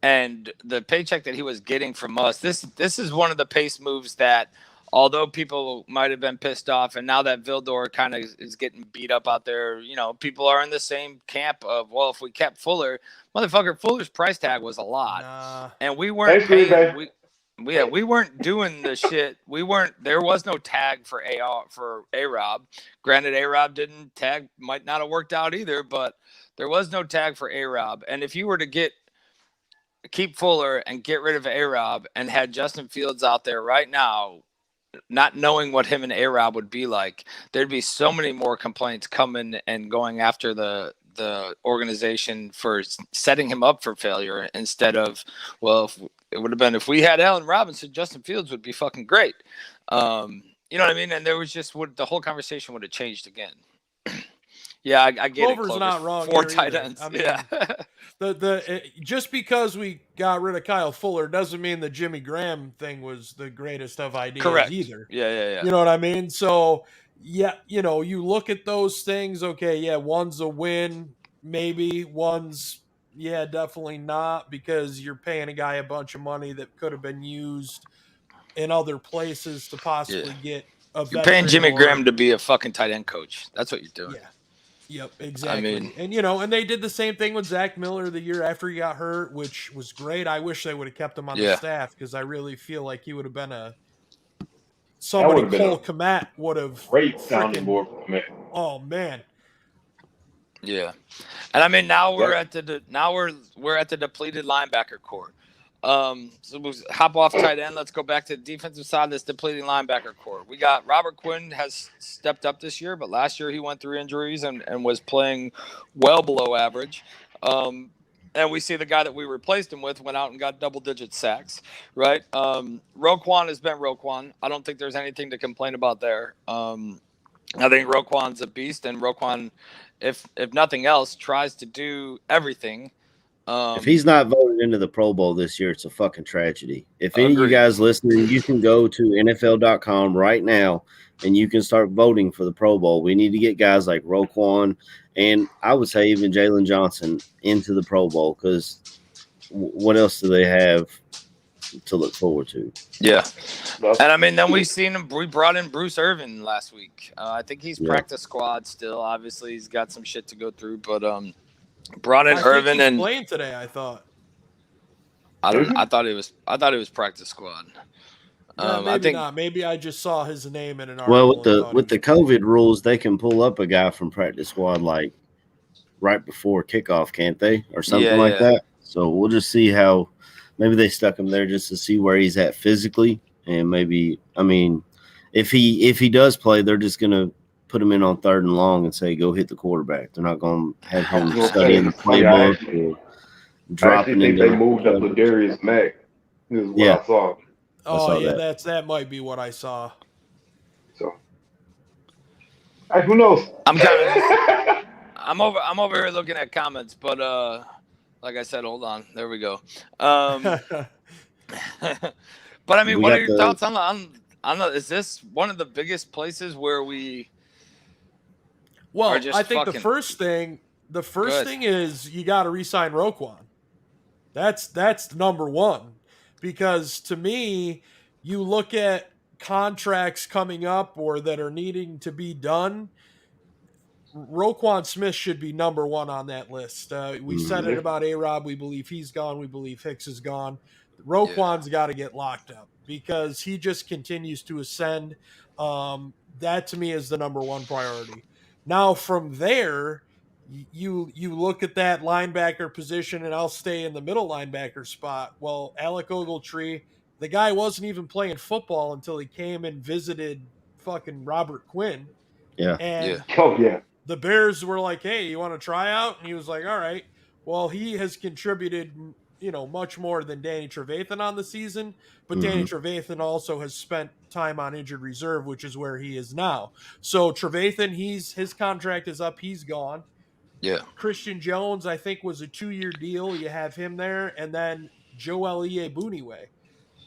And the paycheck that he was getting from us, this is one of the pace moves that, although people might have been pissed off, and now that Vildor kind of is getting beat up out there, people are in the same camp of, well, if we kept Fuller, motherfucker, Fuller's price tag was a lot, and we weren't paying. We weren't doing the shit. There was no tag for A-Rob. Granted, A-Rob didn't tag, might not have worked out either, but there was no tag for A-Rob. And if you were to keep Fuller and get rid of A-Rob and had Justin Fields out there right now, not knowing what him and A-Rob would be like, there'd be so many more complaints coming and going after the organization for setting him up for failure, instead of, well, it would have been, if we had Allen Robinson, Justin Fields would be fucking great. You know what I mean? And there was just the whole conversation would have changed again. Yeah, I get it. Clover's not wrong. 4 tight ends. I mean, just because we got rid of Kyle Fuller doesn't mean the Jimmy Graham thing was the greatest of ideas either. Yeah. You know what I mean? So yeah, you look at those things. Okay, yeah, one's a win, maybe. One's definitely not, because you're paying a guy a bunch of money that could have been used in other places to possibly get a You're paying Jimmy Graham to be a fucking tight end coach. That's what you're doing. Yeah. Yep, exactly. And they did the same thing with Zach Miller the year after he got hurt, which was great. I wish they would have kept him on the staff, because I really feel like he would have been somebody Cole Kmet would have great sounding board for Kmet. Oh man. Yeah. And I mean, now we're at the depleted linebacker core. So we'll hop off tight end. Let's go back to the defensive side of this depleting linebacker core. We got Robert Quinn has stepped up this year, but last year he went through injuries and was playing well below average. And we see the guy that we replaced him with went out and got double-digit sacks, right? Roquan has been Roquan. I don't think there's anything to complain about there. I think Roquan's a beast, and Roquan, if nothing else, tries to do everything. If he's not voted into the Pro Bowl this year, it's a fucking tragedy. If any of you guys listening, you can go to NFL.com right now and you can start voting for the Pro Bowl. We need to get guys like Roquan and I would say even Jalen Johnson into the Pro Bowl, because what else do they have to look forward to? Yeah. And I mean, then we brought in Bruce Irvin last week. I think he's practice squad still. Obviously, he's got some shit to go through, but brought in Irvin he's and playing today. I thought. I thought it was practice squad. Maybe I think not. Maybe I just saw his name in an article. Well, with the COVID rules, they can pull up a guy from practice squad like right before kickoff, can't they, or something like that? So we'll just see how. Maybe they stuck him there just to see where he's at physically, and maybe if he does play, they're just gonna put him in on 3rd and long and say go hit the quarterback. They're not gonna have him studying the playbook or dropping. I actually think they moved up to Darius Mack. This is what I saw. Oh yeah, that might be what I saw. So, hey, who knows? I'm over here looking at comments, but like I said, hold on. There we go. But I mean, what are your thoughts on the? Is this one of the biggest places where we? Well, I think the first thing is you got to re-sign Roquan. That's number one, because to me, you look at contracts coming up or that are needing to be done. Roquan Smith should be number one on that list. We said it about A-Rob. We believe he's gone. We believe Hicks is gone. Roquan's got to get locked up because he just continues to ascend. That to me is the number one priority. Now from there, you look at that linebacker position, and I'll stay in the middle linebacker spot. Well, Alec Ogletree, the guy wasn't even playing football until he came and visited fucking Robert Quinn. Yeah. And the Bears were like, hey, you want to try out? And he was like, all right. Well, he has contributed, much more than Danny Trevathan on the season, but Danny Trevathan also has spent time on injured reserve, which is where he is now. So Trevathan, his contract is up. He's gone. Yeah. Christian Jones, I think, was a 2-year deal. You have him there. And then Joel Iyiegbuniwe.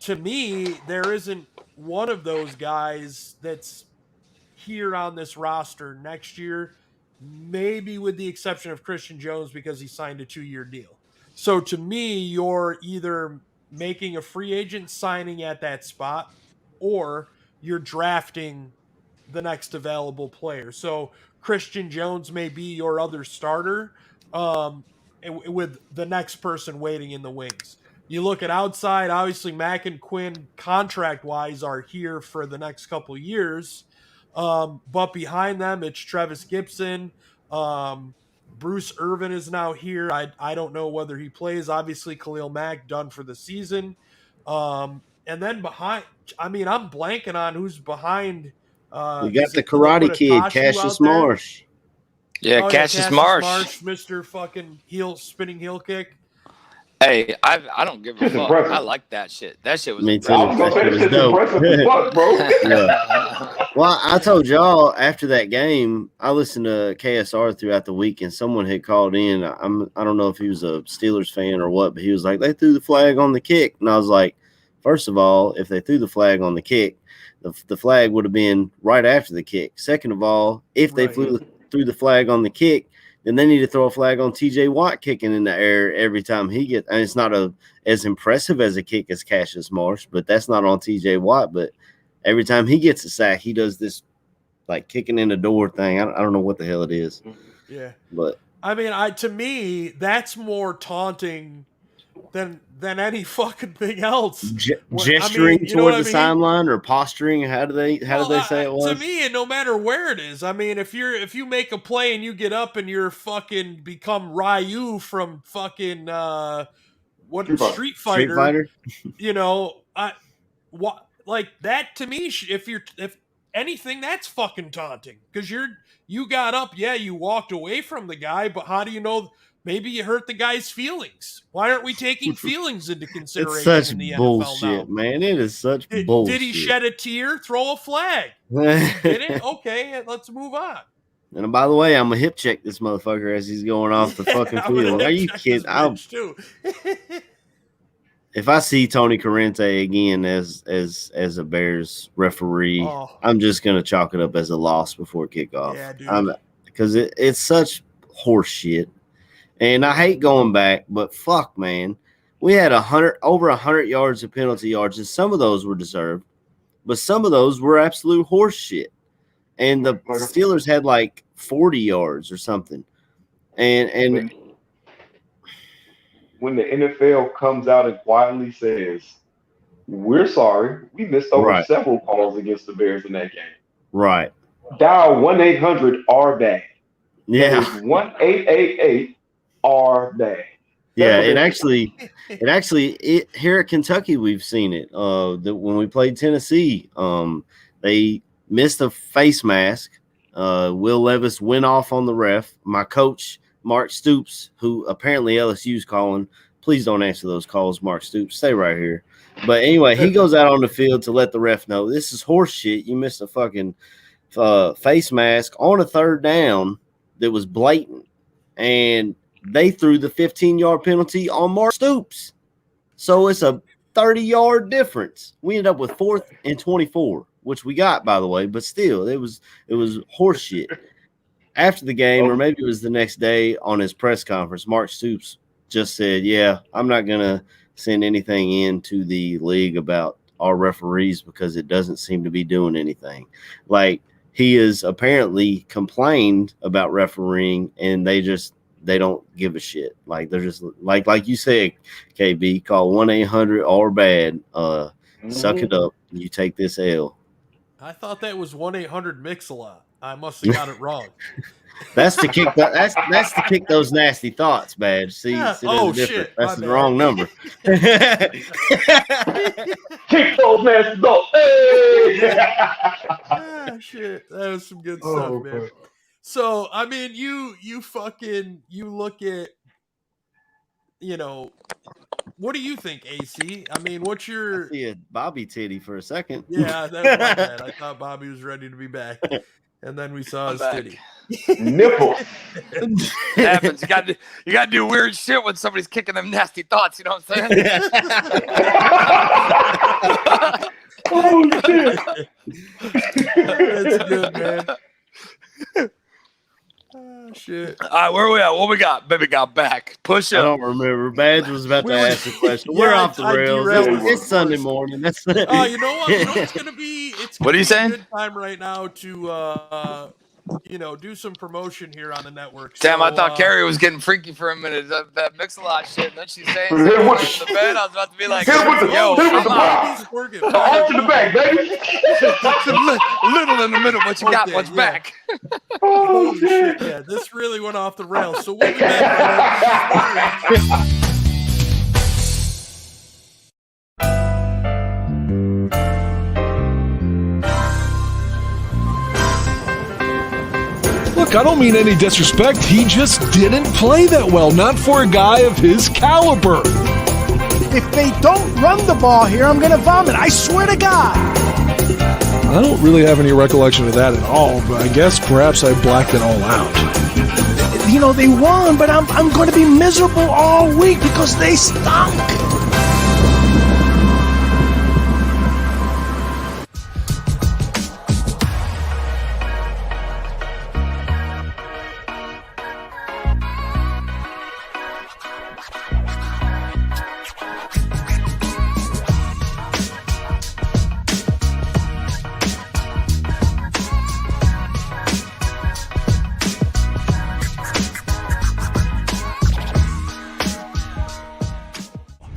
To me, there isn't one of those guys that's here on this roster next year, maybe with the exception of Christian Jones because he signed a 2-year deal. So to me, you're either making a free agent signing at that spot or you're drafting the next available player. So Christian Jones may be your other starter with the next person waiting in the wings. You look at outside, obviously Mack and Quinn contract-wise are here for the next couple years. But behind them, it's Trevis Gibson. Bruce Irvin is now here. I don't know whether he plays. Obviously, Khalil Mack done for the season. And then behind, I'm blanking on who's behind. We got the Karate Kid, Cassius Marsh. Yeah, Cassius Marsh. Mr. fucking spinning heel kick. Hey, I don't give a fuck. I like that shit. That shit was impressive. Fuck, bro. Yeah. Well, I told y'all after that game, I listened to KSR throughout the week, and someone had called in. I don't know if he was a Steelers fan or what, but he was like, they threw the flag on the kick. And I was like, first of all, if they threw the flag on the kick, the flag would have been right after the kick. Second of all, if they threw the flag on the kick, then they need to throw a flag on TJ Watt kicking in the air every time he gets. And it's not as impressive as a kick as Cassius Marsh, but that's not on TJ Watt. But every time he gets a sack, he does this like kicking in the door thing. I don't know what the hell it is. Yeah, but to me, that's more taunting than any fucking thing else. Gesturing toward the sideline or posturing. How did they say it was? To me, no matter where it is. I mean, if you make a play and you get up and you're fucking become Ryu from fucking Street Fighter. Like that to me. If anything, that's fucking taunting because you got up. Yeah, you walked away from the guy, but how do you know? Maybe you hurt the guy's feelings. Why aren't we taking feelings into consideration in the bullshit, NFL now? Man. It is such bullshit. Did he shed a tear? Throw a flag. Did it? Okay, let's move on. And by the way, I'm gonna hip check this motherfucker as he's going off the fucking field. Are you kidding? If I see Tony Corrente again as a Bears referee, I'm just gonna chalk it up as a loss before kickoff. Yeah, dude. Because it's such horse shit. And I hate going back, but fuck, man. we had over 100 yards of penalty yards, and some of those were deserved, but some of those were absolute horse shit. And the Steelers had like 40 yards or something. And when the NFL comes out and quietly says, "We're sorry, we missed over several calls against the Bears in that game." Right. Dial 1-800-R-BAG. Yeah. 1-888-R-BAG. Yeah, it actually here at Kentucky we've seen it. When we played Tennessee, they missed a face mask. Will Levis went off on the ref. My coach, Mark Stoops, who apparently LSU's calling. Please don't answer those calls, Mark Stoops. Stay right here. But anyway, he goes out on the field to let the ref know this is horse shit. You missed a fucking face mask on a third down that was blatant. And they threw the 15-yard penalty on Mark Stoops. So it's a 30-yard difference. We ended up with 4th and 24, which we got, by the way. But still, it was horse shit. After the game, or maybe it was the next day on his press conference, Mark Stoops just said, yeah, I'm not going to send anything in to the league about our referees because it doesn't seem to be doing anything. Like, he has apparently complained about refereeing, and they don't give a shit. Like, they're just like you said, KB, call 1-800-OR-BAD. Suck it up. You take this L. I thought that was 1-800-MIX-A-LOT. I must have got it wrong. That's to kick that's to kick those nasty thoughts, Badge. See, Yeah. see there's a difference. Shit. That's My the bad. wrong number. Kick those nasty dogs. Hey! Shit. That was some good stuff, man. So, I mean, you look at, what do you think, AC? I mean, what's your... I see a Bobby titty for a second. Yeah, that's my bad. I thought Bobby was ready to be back. And then we saw his titty. Nipple. It happens. You got to do weird shit when somebody's kicking them nasty thoughts. You know what I'm saying? Oh, shit. That's good, man. Shit. All right, where are we at? What we got? Baby got back. Push I up. don't remember. Badge was about to ask a question. Yeah, We're off the I rails. derailed It's Sunday morning. That's You know what? You know it's gonna be. It's gonna What are you be saying? A good time right now to do some promotion here on the network. Damn, So, I thought Carrie was getting freaky for a minute. That Mix-a-Lot shit. And then she's saying Hit something with in the bed. I was about to be like, hit with the- yo, hit with the I'm out. He's working. The arch in the back, baby. Little in the middle, but you got Okay, one's yeah. back. Oh, Holy shit. shit! Yeah, this really went off the rails. So we'll be back. Look, I don't mean any disrespect. He just didn't play that well. Not for a guy of his caliber. If they don't run the ball here, I'm going to vomit. I swear to God. I don't really have any recollection of that at all, but I guess perhaps I blacked it all out. They won, but I'm going to be miserable all week because they stunk.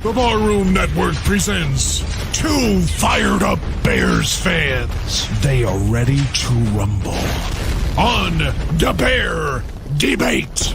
The Barroom Network presents two fired up Bears fans. They are ready to rumble on the Bear Debate.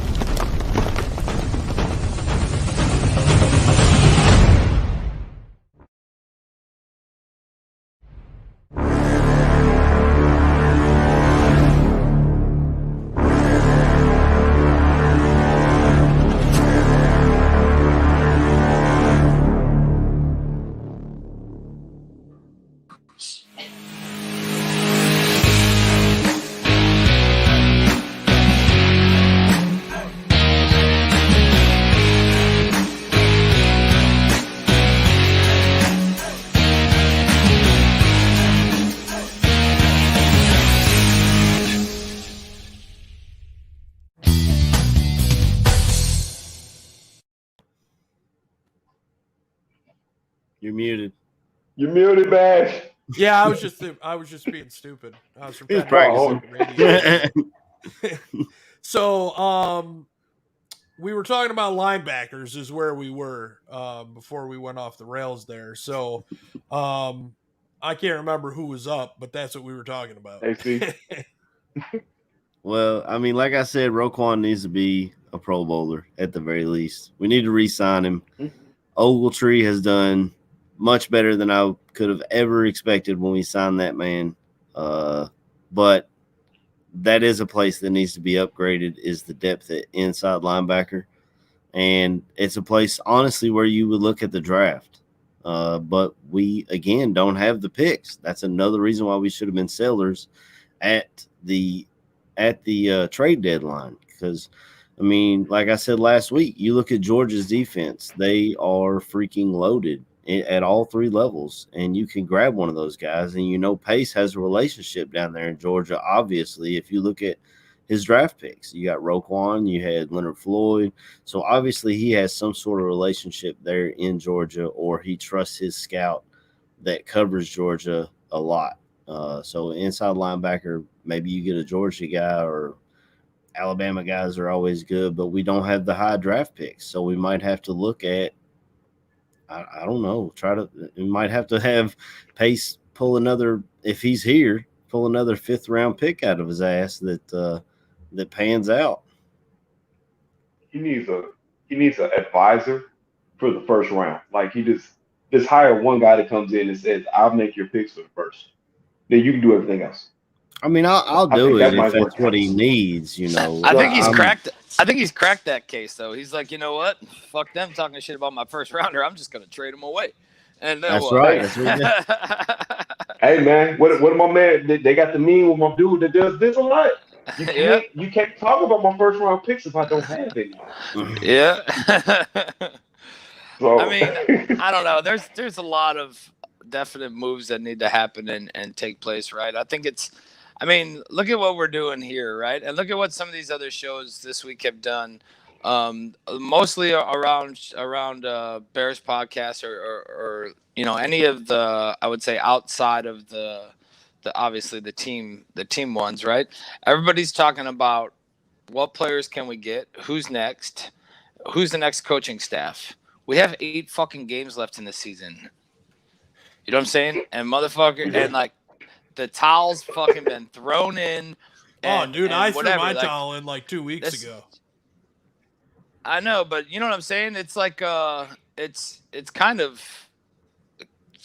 You're muted. You're muted, Bash. Yeah, I was just being stupid. I was He was practicing practicing. radio. So, we were talking about linebackers is where we were before we went off the rails there. So, I can't remember who was up, but that's what we were talking about. AC. Well, I mean, like I said, Roquan needs to be a Pro Bowler at the very least. We need to re-sign him. Ogletree has done much better than I could have ever expected when we signed that man. But that is a place that needs to be upgraded, is the depth at inside linebacker. And it's a place, honestly, where you would look at the draft. But we, again, don't have the picks. That's another reason why we should have been sellers at the trade deadline. Because, I mean, like I said last week, you look at Georgia's defense, they are freaking loaded at all three levels, and you can grab one of those guys. And you know Pace has a relationship down there in Georgia, obviously. If you look at his draft picks, you got Roquan, you had Leonard Floyd. So obviously he has some sort of relationship there in Georgia, or he trusts his scout that covers Georgia a lot. So inside linebacker, maybe you get a Georgia guy, or Alabama guys are always good, but we don't have the high draft picks. So we might have to look at, I don't know, we might have to have Pace pull another, if he's here, pull another 5th round pick out of his ass that pans out. He needs an advisor for the first round. Like, he just hire one guy that comes in and says, "I'll make your picks for the first. Then you can do everything else." I mean, I'll do it if that's what he needs, you know. I think he's cracked. I think he's cracked that case, though. He's like, you know what? Fuck them talking shit about my first rounder. I'm just gonna trade him away. And that's right. That's what he did. Hey man, what my man? They got the meme with my dude that does this a lot. You can't talk about my first round picks if I don't have any. Yeah. So, I mean, I don't know. There's a lot of definite moves that need to happen and take place, right? I mean, look at what we're doing here, right? And look at what some of these other shows this week have done, mostly around Bears podcast or you know, any of the, I would say, outside of the obviously the team ones, right? Everybody's talking about what players can we get, who's next, who's the next coaching staff. We have 8 fucking games left in the season. You know what I'm saying? And motherfucker, and like, the towel's fucking been thrown in. Dude, I threw my towel in like 2 weeks ago. I know, but you know what I'm saying? It's like it's kind of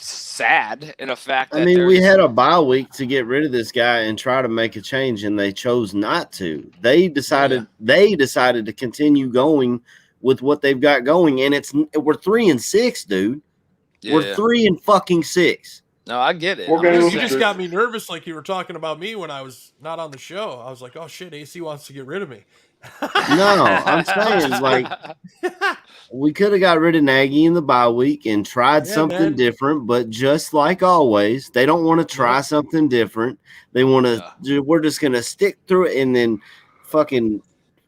sad in a fact that, I mean, we had a bye week to get rid of this guy and try to make a change, and they chose not to. They decided to continue going with what they've got going, and we're 3-6, dude. Yeah. We're 3-6. No, I get it. You just got me nervous, like you were talking about me when I was not on the show. I was like, oh shit, AC wants to get rid of me. No, I'm saying, like, we could have got rid of Nagy in the bye week and tried something different, but just like always, they don't want to try something different. They want to, we're just going to stick through it, and then fucking,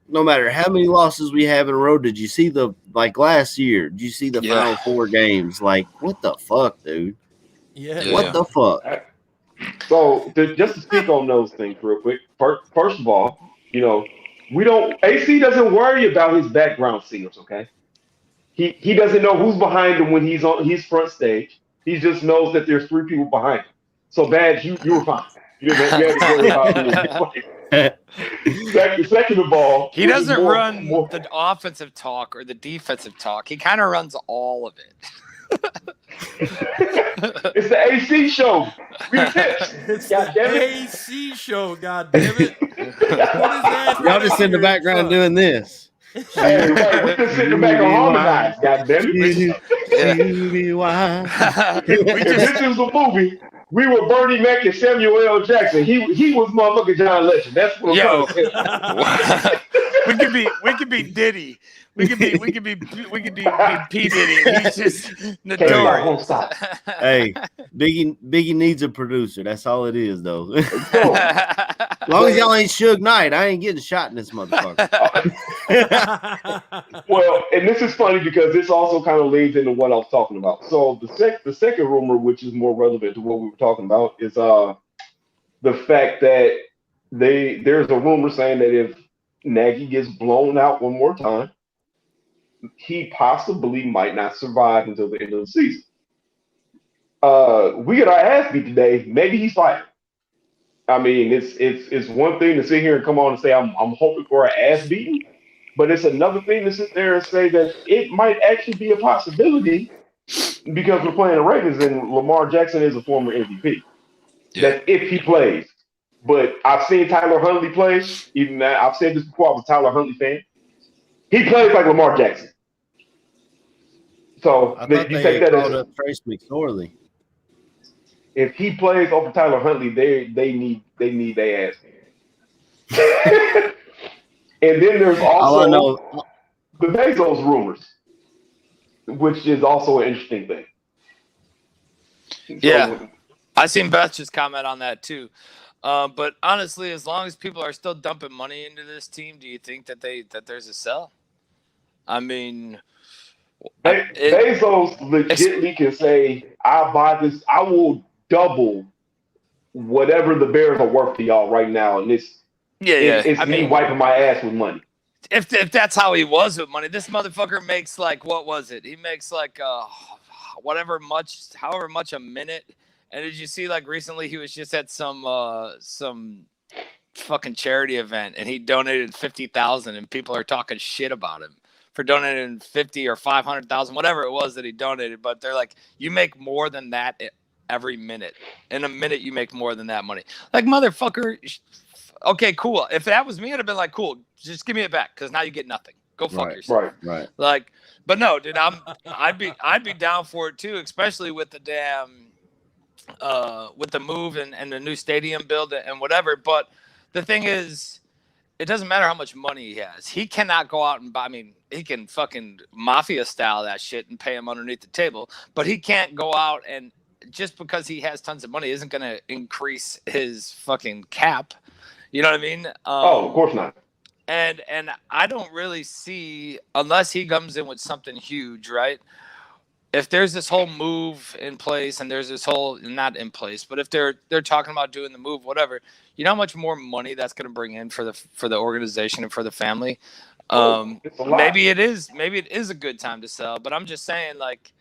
no matter how many losses we have in a row, did you see last year, did you see the final 4 games? Like, what the fuck, dude? Yeah. What the fuck? So just to speak on those things real quick. First of all, you know, AC doesn't worry about his background singers, okay? He doesn't know who's behind him when he's front stage. He just knows that there's 3 people behind him. So Badge, you were fine. You didn't have to worry about it. Second of all, he doesn't run the offensive talk or the defensive talk. He kind of runs all of it. It's the AC show. It's the AC show, god damn it. Y'all just in the background doing this. Hey, right, we just sitting back on harmonize, god damn it. If this was a movie, we were Bernie Mac and Samuel L. Jackson. He was motherfucking John Legend. That's what I'm saying. We could be Diddy. We could be P Diddy. He's just notorious. Hey, Biggie needs a producer. That's all it is, though. So, As long as y'all ain't Suge Knight, I ain't getting shot in this motherfucker. well, and this is funny because this also kind of leads into what I was talking about. So the second rumor, which is more relevant to what we were talking about, is the fact that there's a rumor saying that if Nagy gets blown out one more time, he possibly might not survive until the end of the season. We get our ass beat today. Maybe he's fired. I mean, it's one thing to sit here and come on and say I'm hoping for an ass beating, but it's another thing to sit there and say that it might actually be a possibility because we're playing the Ravens and Lamar Jackson is a former MVP. Yeah. That's if he plays. But I've seen Tyler Huntley play. Even that, I've said this before. I was a Tyler Huntley fan. He plays like Lamar Jackson. So I you thought they take that called as up Trace McSorley. if he plays over Tyler Huntley, they need their ass. And then there's All I also know, the Bezos rumors, which is also an interesting thing. Yeah. I seen Beth just comment on that too. But honestly, as long as people are still dumping money into this team, do you think that there's a sell? I mean, Bezos legitimately can say, "I buy this. I will double whatever the Bears are worth to y'all right now." And it's I me mean, wiping my ass with money. if that's how he was with money, this motherfucker makes like, what was it? He makes like however much a minute. And did you see like recently he was just at some fucking charity event and he donated 50,000 and people are talking shit about him for donating 50 or 500,000, whatever it was that he donated. But they're like, you make more than that every minute. In a minute, you make more than that money. Like, motherfucker. Okay, cool. If that was me, I'd have been like, cool, just give me it back because now you get nothing. Go fuck yourself. right. Like, but no, dude, I'd be down for it too, especially with the damn with the move and the new stadium build and whatever. But the thing is, it doesn't matter how much money he has. He cannot go out and buy. I mean, he can fucking mafia style that shit and pay him underneath the table, but he can't go out and just because he has tons of money isn't going to increase his fucking cap. You know what I mean? Of course not. And I don't really see, unless he comes in with something huge, right? If there's this whole move in place and there's this whole, not in place, but if they're talking about doing the move, whatever, you know how much more money that's going to bring in for the organization and for the family. Maybe it is a good time to sell, but I'm just saying, like,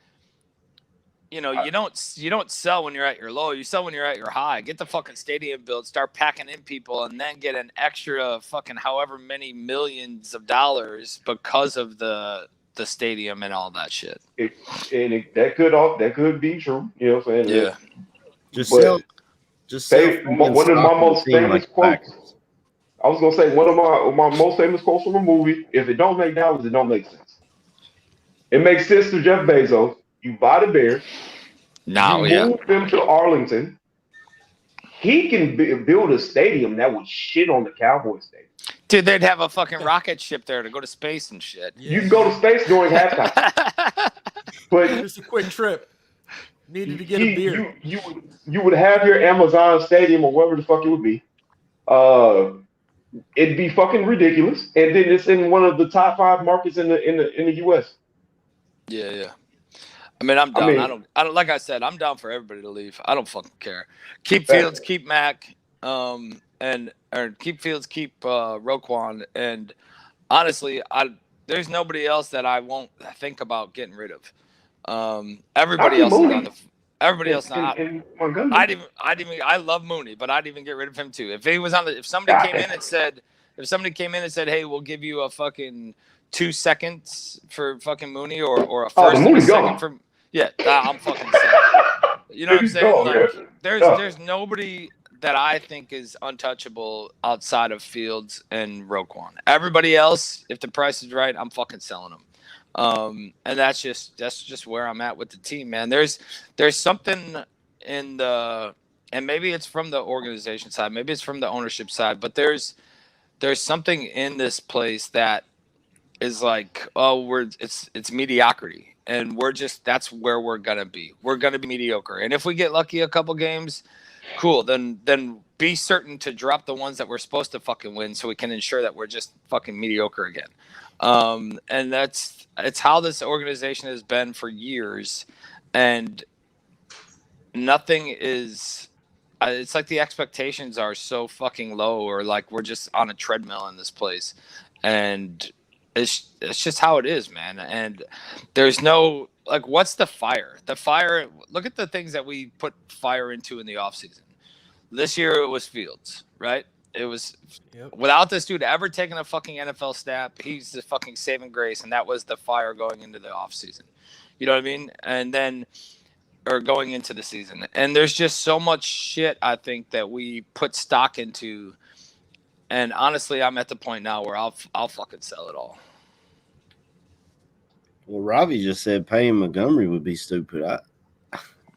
you know, you don't sell when you're at your low. You sell when you're at your high. Get the fucking stadium built, start packing in people, and then get an extra fucking however many millions of dollars because of the stadium and all that shit. That could be true. You know what I'm saying? Yeah. Just sell. One of my most famous quotes. I was gonna say one of my most famous quotes from a movie: "If it don't make dollars, it don't make sense." It makes sense to Jeff Bezos. You buy the Bears. Move them to Arlington. He can build a stadium that would shit on the Cowboys stadium. Dude, they'd have a fucking rocket ship there to go to space and shit. Yeah. You can go to space during halftime. But just a quick trip. Needed to get a beer. You would have your Amazon Stadium or whatever the fuck it would be. It'd be fucking ridiculous, and then it's in one of the top 5 markets in the U.S. Yeah. I mean, I'm down. I don't. Like I said, I'm down for everybody to leave. I don't fucking care. Keep Fields, keep Mac, or keep Fields, keep Roquan, and honestly, there's nobody else that I won't think about getting rid of. Everybody else is on the. Everybody else not. I love Mooney, but I'd even get rid of him too. If he was on the, if somebody came in and said, hey, we'll give you a fucking 2 seconds for fucking Mooney or a first and a second for, I'm fucking sad. You know what I'm saying? Like, there's nobody that I think is untouchable outside of Fields and Roquan. Everybody else, if the price is right, I'm fucking selling them. And that's just where I'm at with the team, man. There's something in the, and maybe it's from the organization side, maybe it's from the ownership side, but there's something in this place that is like, it's mediocrity. and that's where we're gonna be. We're gonna be mediocre, and if we get lucky a couple games, cool. Then be certain to drop the ones that we're supposed to fucking win, so we can ensure that we're just fucking mediocre again. And it's how this organization has been for years, and nothing is. It's like the expectations are so fucking low, or like we're just on a treadmill in this place, and it's just how it is, man. And there's no like, what's the fire? The fire. Look at the things that we put fire into in the offseason. This year it was Fields, right? It was without this dude ever taking a fucking NFL snap, he's the fucking saving grace, and that was the fire going into the offseason. You know what I mean? And then. Or going into the season, and there's just so much shit I think that we put stock into, and honestly, I'm at the point now where I'll fucking sell it all. Well, Robbie just said paying Montgomery would be stupid. I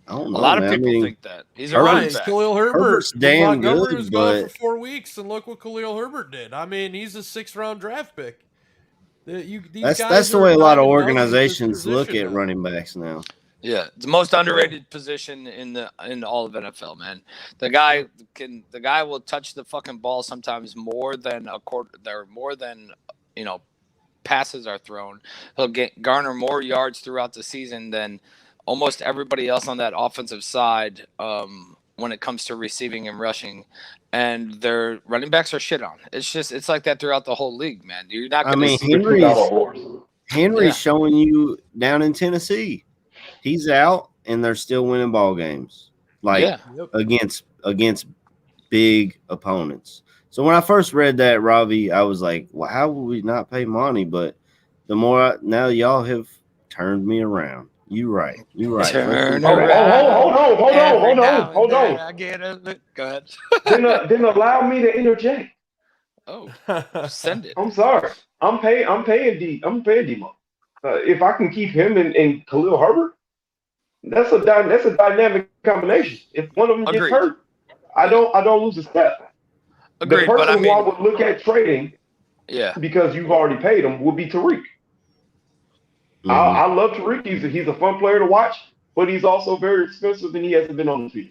don't know. A lot of people think that he's a running back. Khalil Herbert. Herbert's damn Montgomery good, was gone but for 4 weeks, and look what Khalil Herbert did. I mean, he's a 6th-round draft pick. That's the way a lot of organizations look at running backs now. Yeah, it's the most underrated position in all of NFL, man. The guy will touch the fucking ball sometimes more than passes are thrown. He'll garner more yards throughout the season than almost everybody else on that offensive side when it comes to receiving and rushing. And their running backs are shit on. It's like that throughout the whole league, man. You're not going to see Henry's showing you down in Tennessee. He's out, and they're still winning ball games, against big opponents. So when I first read that, Robbie, I was like, "Well, how would we not pay money?" But the more now y'all have turned me around. You're right. Turn hold on. I get it. Go ahead. Didn't allow me to interject. Oh, send it. I'm sorry. I'm paying D-Mo. If I can keep him and Khalil Herbert, that's a dynamic combination. If one of them gets hurt, I don't lose a step. Agreed, the person who I would look at trading, because you've already paid him, would be Tariq. Mm-hmm. I love Tariq. He's a fun player to watch, but he's also very expensive, and he hasn't been on the field.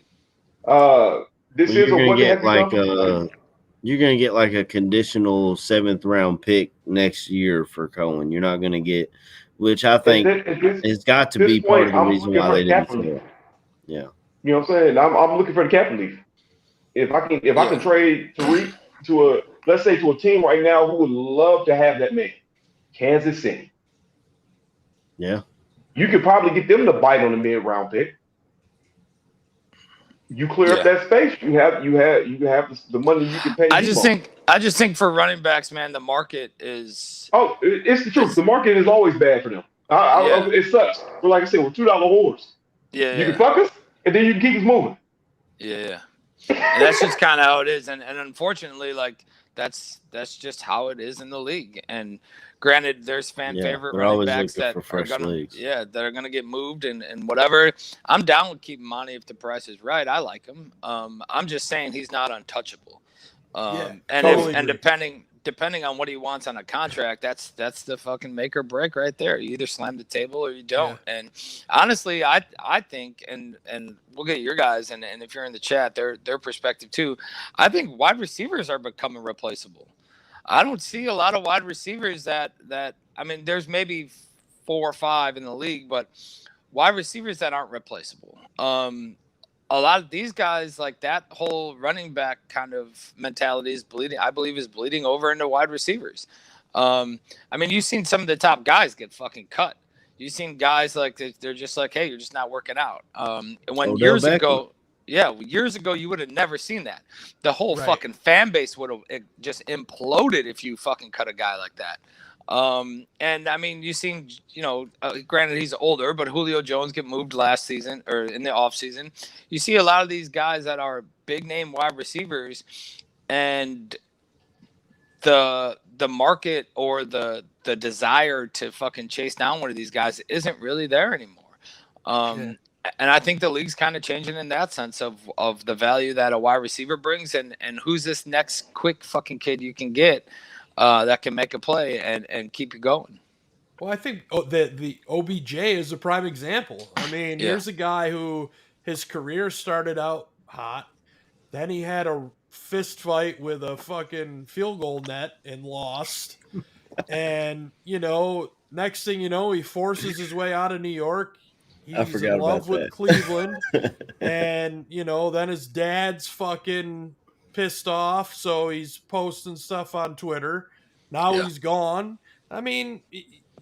You're going to get like a conditional 7th-round pick next year for Cohen. You're not going to get, which I think has got to be part of the reason why they didn't do it. Yeah. You know what I'm saying? I'm looking for the cap relief. If I can trade Tariq to a team right now who would love to have that man, Kansas City. Yeah. You could probably get them to bite on the mid-round pick. You clear up that space. You have the money you can pay. I just think for running backs, man, the market is. Oh, it's the truth. The market is always bad for them. It sucks. But like I said, we're $2 whores. Yeah. You can fuck us, and then you can keep us moving. Yeah. And that's just kind of how it is, and unfortunately, like that's just how it is in the league. And granted, there's favorite running backs that are gonna get moved and whatever. I'm down with keeping Monty if the price is right. I like him. I'm just saying he's not untouchable. Depending on what he wants on a contract, that's the fucking make or break right there. You either slam the table or you don't. Yeah. And honestly, I think, and we'll get your guys and if you're in the chat, their perspective too. I think wide receivers are becoming replaceable. I don't see a lot of wide receivers that I mean, there's maybe 4 or 5 in the league, but wide receivers that aren't replaceable. A lot of these guys, like that whole running back kind of mentality is bleeding over into wide receivers. I mean, you've seen some of the top guys get fucking cut. You've seen guys like they're just like, hey, you're just not working out. When years ago, you would have never seen that. The whole fucking fan base would have just imploded if you fucking cut a guy like that. And I mean, you've seen, granted he's older, but Julio Jones get moved last season or in the off season. You see a lot of these guys that are big name wide receivers, and the market or the desire to fucking chase down one of these guys isn't really there anymore. And I think the league's kind of changing in that sense of the value that a wide receiver brings and who's this next quick fucking kid you can get that can make a play and keep you going. Well, I think the OBJ is a prime example. I mean, Yeah. here's a guy who his career started out hot. Then he had a fist fight with a fucking field goal net and lost. And, next thing you know, he forces his way out of New York. I He's in forgot about love with that. Cleveland. And, then his dad's fucking pissed off. So he's posting stuff on Twitter. Now Yeah. he's gone. I mean,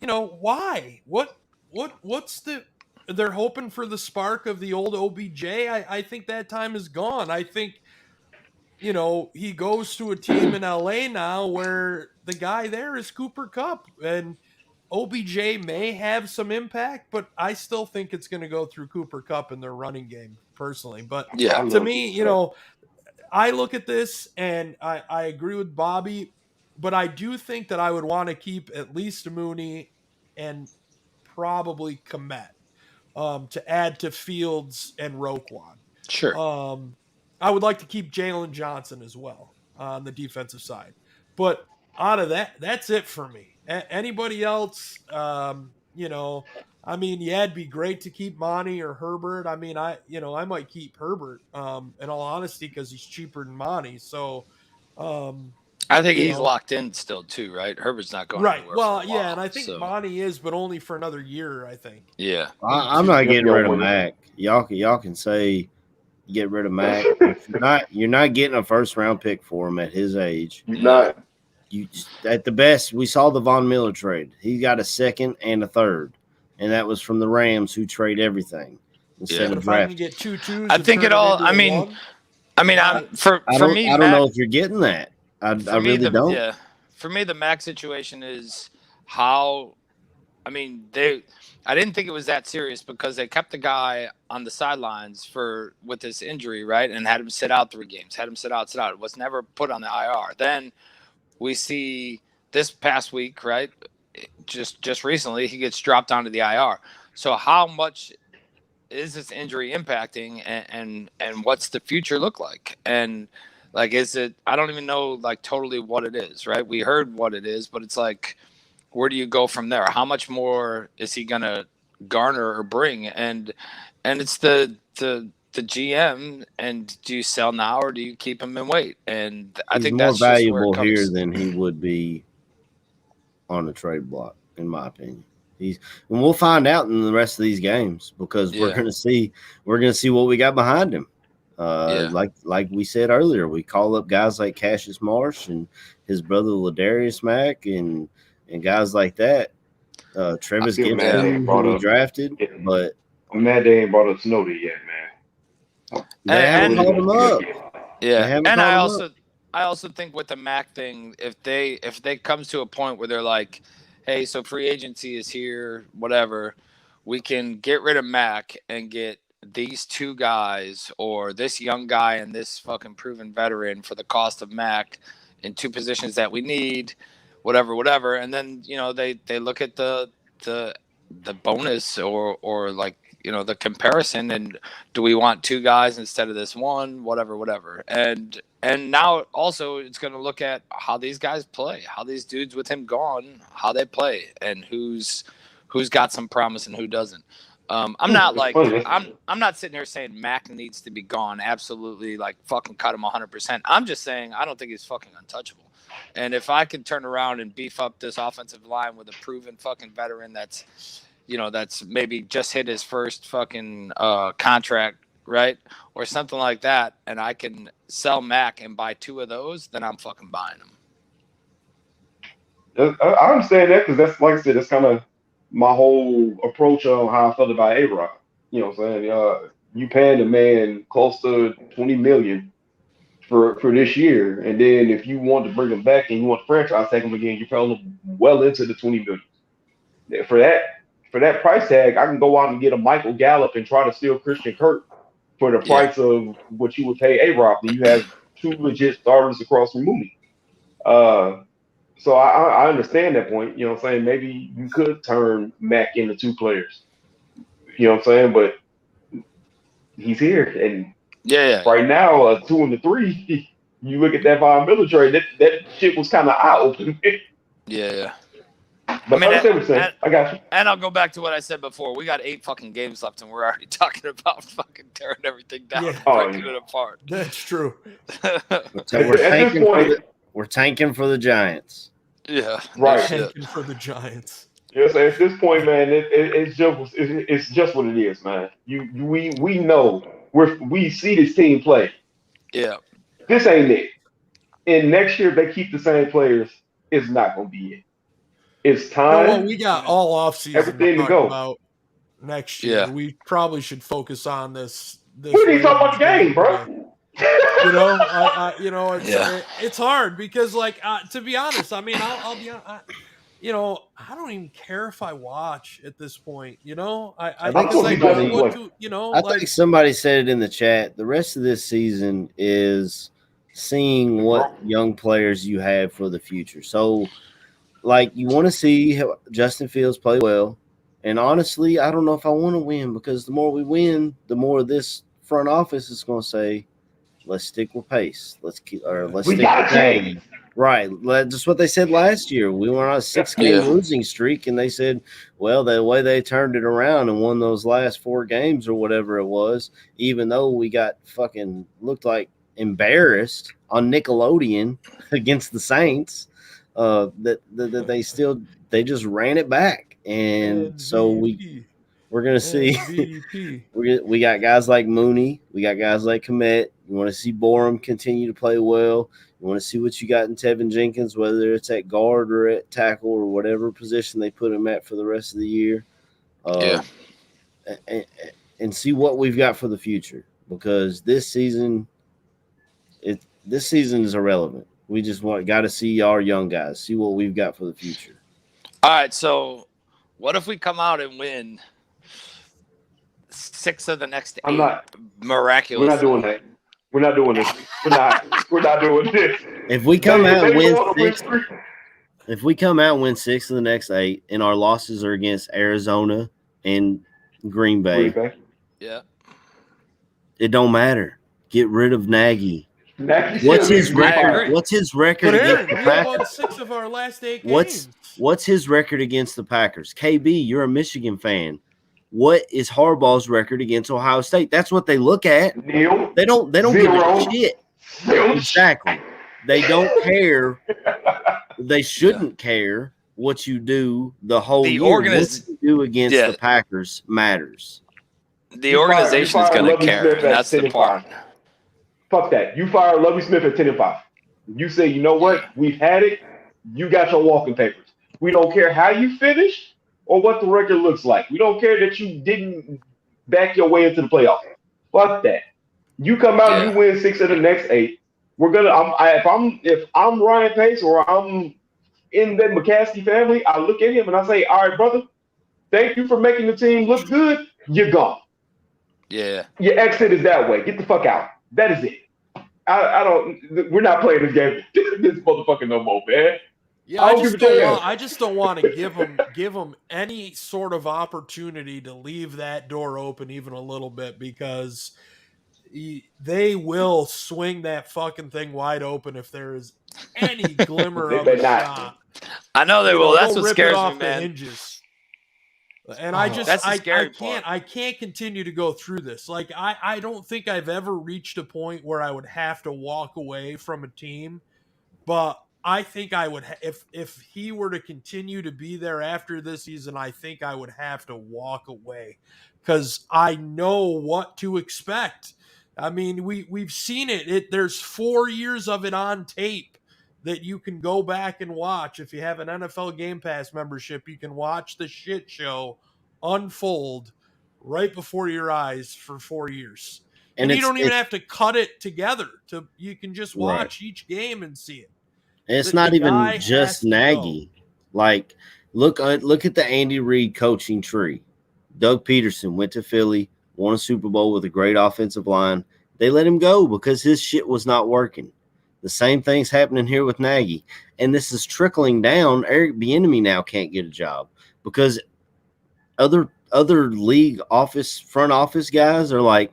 why? What's they're hoping for the spark of the old OBJ. I think that time is gone. I think, he goes to a team in LA now where the guy there is Cooper Kupp, and OBJ may have some impact, but I still think it's going to go through Cooper Kupp in their running game personally. But Yeah. I to love me, Cooper Kupp. I look at this and I agree with Bobby, but I do think that I would want to keep at least Mooney and probably Komet to add to Fields and Roquan. Sure. I would like to keep Jalen Johnson as well on the defensive side. But out of that, that's it for me. Anybody else, I mean, yeah, it'd be great to keep Monty or Herbert. I mean, I might keep Herbert in all honesty because he's cheaper than Monty. So, I think you he's know, locked in still too, right? Herbert's not going right. anywhere for Well, a yeah, and while. I think So Monty is, but only for another year, I think. yeah. Maybe I'm two. not Yep, getting y'all rid of winning. Mac. Y'all can say get rid of Mac. You're not getting a first round pick for him at his age. You're not. You at the best, we saw the Von Miller trade. He got a second and a third, and that was from the Rams, who trade everything instead But of if I can drafting. get two twos, I and think turn it all. into I a mean, one, I'm for me. I don't Mac, know if you're getting that. I for me, really don't. yeah. For me, the Mac situation is how. I mean, I didn't think it was that serious because they kept the guy on the sidelines with this injury, right, and had him sit out 3 games. Had him sit out. It was never put on the IR. Then we see this past week, right? Just recently, he gets dropped onto the IR. So how much is this injury impacting, and what's the future look like? And like, is it? I don't even know like totally what it is, right? We heard what it is, but it's like, where do you go from there? How much more is he gonna garner or bring? And it's the GM. And do you sell now or do you keep him and wait? And I He's think more that's just where it valuable here comes. than he would be on the trade block, in my opinion. And we'll find out in the rest of these games because we're Yeah. gonna see what we got behind him. Yeah. Like we said earlier, we call up guys like Cassius Marsh and his brother Ladarius Mack and guys like that. Travis Feel mad they Gibson, ain't who brought we up. drafted, but I'm mad they ain't brought up Snowden yet, man. they haven't And- called him up. They Yeah, haven't and called him up. I also think with the Mac thing, if they comes to a point where they're like, hey, so free agency is here, whatever, we can get rid of Mac and get these 2 guys or this young guy and this fucking proven veteran for the cost of Mac in 2 positions that we need, whatever, and then they look at the bonus or like the comparison, and do we want 2 guys instead of this one, whatever, and now also it's going to look at how these guys play, how these dudes with him gone, how they play, and who's got some promise and who doesn't. I'm not like I'm not sitting here saying Mac needs to be gone, absolutely, like fucking cut him 100%. I'm just saying I don't think he's fucking untouchable. And if I could turn around and beef up this offensive line with a proven fucking veteran that's maybe just hit his first fucking contract, right? Or something like that, and I can sell Mac and buy 2 of those, then I'm fucking buying them. I understand that because that's, like I said, that's kind of my whole approach on how I felt about A-Rod. You know what I'm saying? You paying the man close to $20 million for this year, and then if you want to bring him back and you want to franchise tag him again, you're probably well into the $20 million. For that price tag, I can go out and get a Michael Gallup and try to steal Christian Kirk for the price of what you would pay A-Rod. And you have 2 legit starters across from Mooney. So I understand that point. You know what I'm saying? Maybe you could turn Mac into 2 players. You know what I'm saying? But he's here, and right now, 2 and 3. You look at that Von Miller trade. That shit was kind of eye opening. Yeah. But I understand what you're saying. I got you. And I'll go back to what I said before. We got 8 fucking games left, and we're already talking about fucking tearing everything down, Yeah. breaking it apart. That's true. So we're tanking for the Giants. Yeah, Right. Tanking for the Giants. Yes, at this point, man, it's just what it is, man. We know we see this team play. Yeah. This ain't it. And next year, if they keep the same players, it's not gonna be it. It's time. Well, we got all offseason everything to to talk go. about next year. Yeah. We probably should focus on this. We need to talk about the game, bro. You know, Yeah. it's hard because, like, to be honest, I mean, I'll be honest. I don't even care if I watch at this point. You know, I think because I know somebody- what to. You know, I like think somebody said it in the chat. The rest of this season is seeing what young players you have for the future. So, like, you want to see how Justin Fields play well. And honestly, I don't know if I want to win because the more we win, the more this front office is going to say, let's stick with pace. Let's stick with game. Right. Just what they said last year. We were on a 6-game losing streak, and they said, well, the way they turned it around and won those last 4 games or whatever it was, even though we got fucking looked like embarrassed on Nickelodeon against the Saints, that they just ran it back. And MVP. so we're going to see MVP. we got guys like Mooney. We got guys like Komet. You want to see Borum continue to play well. You want to see what you got in Tevin Jenkins, whether it's at guard or at tackle or whatever position they put him at for the rest of the year. And see what we've got for the future, because this season is irrelevant. We just got to see our young guys, see what we've got for the future. All right, so what if we come out and win 6 of the next 8? Miraculous. We're not doing that. We're not doing this. We're not doing this. If we come out and win 6, if we come out and win 6 of the next 8, and our losses are against Arizona and Green Bay, yeah, it don't matter. Get rid of Nagy. Nagy's What's still his gonna be record? fired. What's his record But Aaron, against the we have won Packers? 6 of our last 8 games. What's his record against the Packers? KB, you're a Michigan fan. What is Harbaugh's record against Ohio State? That's what they look at. Neil, They don't give Zero. a shit. Zilch. Exactly. They don't care. They shouldn't care what you do the whole year. What you do against the Packers matters. The organization is going to care. And that's the part. Fuck that. You fire Lovie Smith at 10-5. You say, you know what? We've had it. You got your walking papers. We don't care how you finish or what the record looks like. We don't care that you didn't back your way into the playoffs. Fuck that. You come out and you win 6 of the next 8. We're gonna. If I'm Ryan Pace or I'm in the McCaskey family, I look at him and I say, all right, brother, thank you for making the team look good. You're gone. Yeah. Your exit is that way. Get the fuck out. That is it. I don't. We're not playing this game. This motherfucker no more, man. Yeah, I just don't want to give them any sort of opportunity to leave that door open even a little bit, because they will swing that fucking thing wide open if there is any glimmer of a shot. I know they will. That's what scares me, the man. hinges. And I can't continue to go through this. Like, I don't think I've ever reached a point where I would have to walk away from a team, but I think I would if he were to continue to be there after this season, I think I would have to walk away because I know what to expect. I mean, we've seen it. There's 4 years of it on tape that you can go back and watch. If you have an NFL Game Pass membership, you can watch the shit show unfold right before your eyes for 4 years. And you don't even have to cut it together. You can just watch each game and see it. It's not even just Nagy. Like, look at the Andy Reid coaching tree. Doug Peterson went to Philly, won a Super Bowl with a great offensive line. They let him go because his shit was not working. The same thing's happening here with Nagy. And this is trickling down. Eric Bieniemy now can't get a job because other league front office guys are like,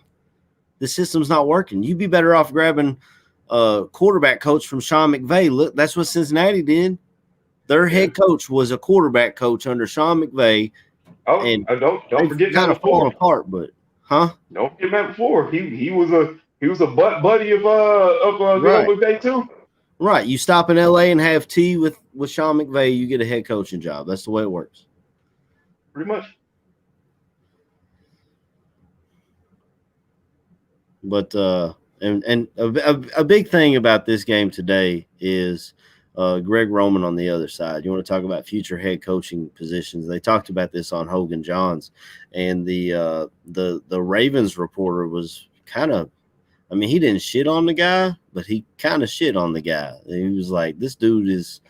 the system's not working. You'd be better off grabbing a quarterback coach from Sean McVay. Look, that's what Cincinnati did. Their head coach was a quarterback coach under Sean McVay, Oh, and don't forget kind Matt of falling LaFleur. apart. But Don't forget Matt LaFleur. He was a buddy of the right, old McVay too. right. You stop in LA and have tea with Sean McVay, you get a head coaching job. That's the way it works. Pretty much. But and a big thing about this game today is Greg Roman on the other side. You want to talk about future head coaching positions? They talked about this on Hogan Johns, and the Ravens reporter was kind of, I mean, he didn't shit on the guy, but he kind of shit on the guy. He was like, this dude is,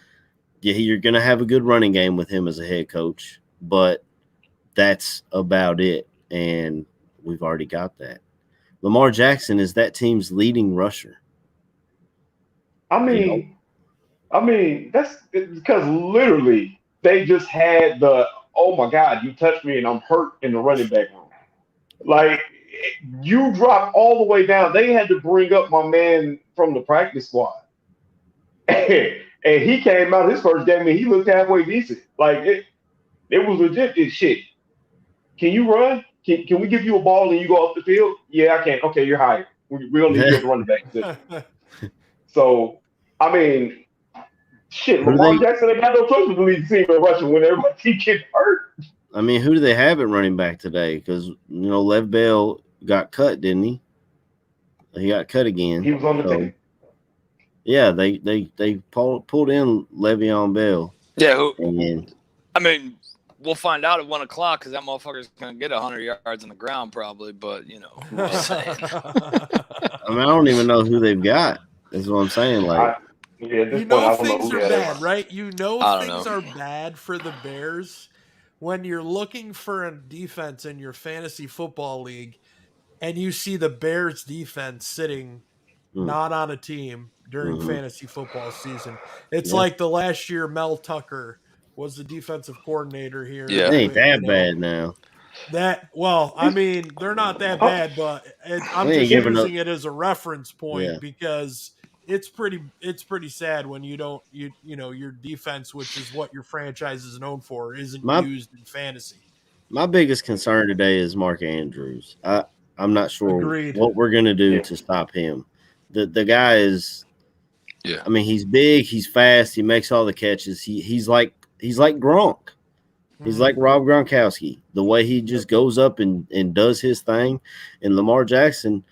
yeah, you're gonna have a good running game with him as a head coach, but that's about it, and we've already got that. Lamar Jackson is that team's leading rusher. I mean, that's because literally they just had the, oh my God, you touched me and I'm hurt in the running back room. Like, you dropped all the way down. They had to bring up my man from the practice squad. And he came out his first game and he looked halfway decent. Like, it was legit. Shit. Can you run? Can we give you a ball and you go up the field? Yeah, I can. Okay, you're hired. We're going to need you at the running back position. So, I mean, shit, Lamar Jackson ain't got no choice but to lead the team in rushing when everybody gets hurt. I mean, who do they have at running back today? Because, Lev Bell got cut, didn't he? He got cut again. He was on the team. Yeah, they pulled in Le'Veon Bell. Yeah, and I mean, we'll find out at 1 o'clock because that motherfucker's gonna get 100 yards on the ground probably. But who's saying? I mean, I don't even know who they've got. That's what I'm saying. Like, things are bad, right? Things are bad for the Bears when you're looking for a defense in your fantasy football league, and you see the Bears defense sitting not on a team during fantasy football season. It's like the last year Mel Tucker was the defensive coordinator here. Yeah, they ain't that bad now. I mean, they're not that bad, but I'm just using it as a reference point because it's pretty sad when your defense, which is what your franchise is known for, isn't used in fantasy. My biggest concern today is Mark Andrews. I'm not sure what we're gonna do to stop him. The guy is, I mean, he's big, he's fast, he makes all the catches. He's like Gronk. He's like Rob Gronkowski. The way he just goes up and does his thing. And Lamar Jackson,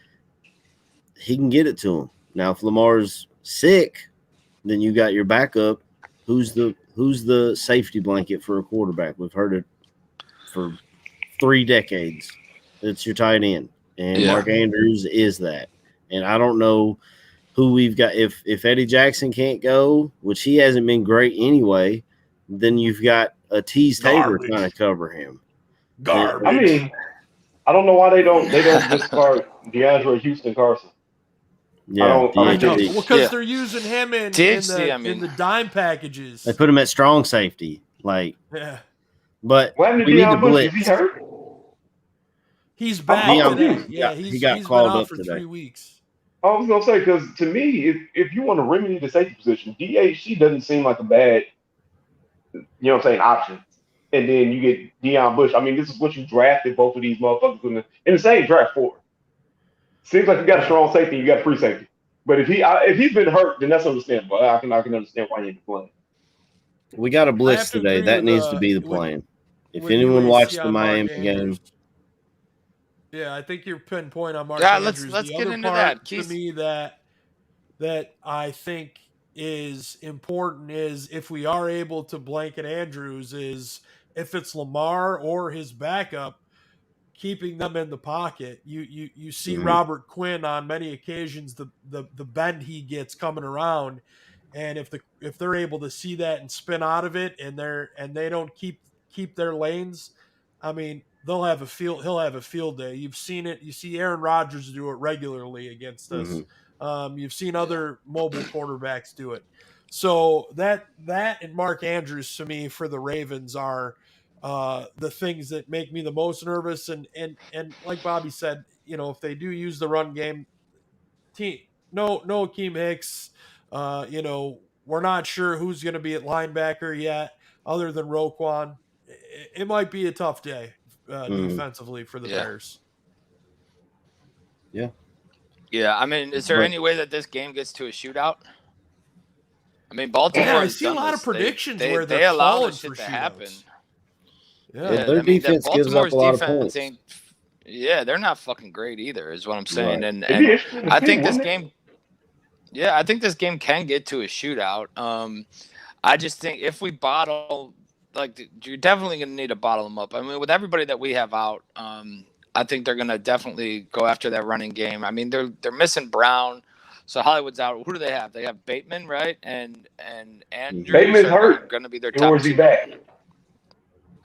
he can get it to him. Now, if Lamar's sick, then you got your backup. Who's the safety blanket for a quarterback? We've heard it for 3 decades. It's your tight end. And Mark Andrews is that. And I don't know who we've got. If Eddie Jackson can't go, which he hasn't been great anyway, then you've got a Tease Tabor trying to cover him. Garbage. I mean, I don't know why they don't discard DeAndre Houston Carson. Yeah, because they're using him in the dime packages. They put him at strong safety, but we need to blitz. Is he hurt? He's back today. Yeah, he got called up for 3 weeks. I was gonna say, because to me, if you want to remedy the safety position, DHC doesn't seem like a bad, option. And then you get Deion Bush. I mean, this is what you drafted both of these motherfuckers in the same draft for. Seems like you got a strong safety, you got a free safety. But if he's been hurt, then that's understandable. I can understand why he ain't playing. We got a blitz today. That needs to be the plan. If anyone watched the Miami game. Yeah, I think you're pinpoint on Mark Andrews. Let's get into that. To me, that I think is important is if we are able to blanket Andrews, is if it's Lamar or his backup, keeping them in the pocket. You see Robert Quinn on many occasions, the bend he gets coming around, and if they're able to see that and spin out of it, and they don't keep their lanes, I mean, he'll have a field day. You've seen it. You see Aaron Rodgers do it regularly against us. You've seen other mobile quarterbacks do it. So that and Mark Andrews to me for the Ravens are the things that make me the most nervous. And like Bobby said, if they do use the run game, no Akeem Hicks, We're not sure who's going to be at linebacker yet, other than Roquan. It might be a tough day defensively for the Yeah. Bears. Yeah. Yeah, I mean, is there But- any way that this game gets to a shootout? I mean, Baltimore Yeah, I has see a done lot this. of predictions they, where they they're allow calling this shit for to happen. shootouts. Yeah, their I mean, defense gives up a lot of points. they're not fucking great either, is what I'm saying. Right. And It'd be interesting to I see, think this wouldn't it? game, yeah, I think this game can get to a shootout. I just think if we bottle, like, you're definitely going to need to bottle them up. I mean, with everybody that we have out, I think they're going to definitely go after that running game. I mean, they're missing Brown, so Hollywood's out. Who do they have? They have Bateman, right? And Andrews Bateman's are hurt. going to be their Or top is he two. back?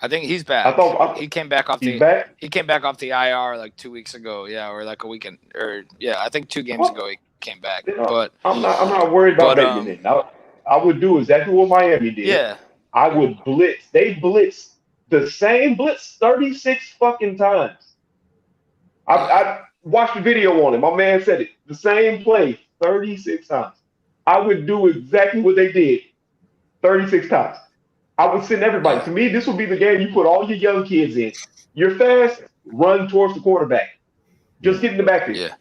I think he's I back. thought He came back off he's back. He came back off the IR like 2 weeks ago, yeah, or like a weekend, or yeah, I think 2 games ago he came back. You know, But I'm not worried about but Bateman. Then. I would do exactly what Miami did. yeah, I would blitz. They blitzed the same blitz 36 fucking times. I watched the video on it. My man said it. The same play 36 times. I would do exactly what they did 36 times. I would send everybody. To me, this would be the game you put all your young kids in. You're fast, run towards the quarterback. Just get in the backfield. yeah.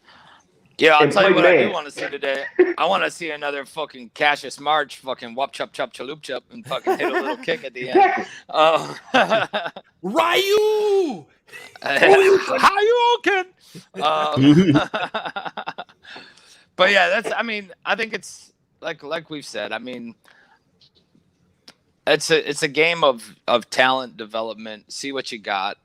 Yeah, I'll And tell you play what I do man. want to see today. I want to see another fucking Cassius March fucking whoop chop chop chaloop chop and fucking hit a little kick at the end. Ryu! How you okay? But yeah, I mean, I think it's like we've said. I mean, it's a game of talent development. See what you got.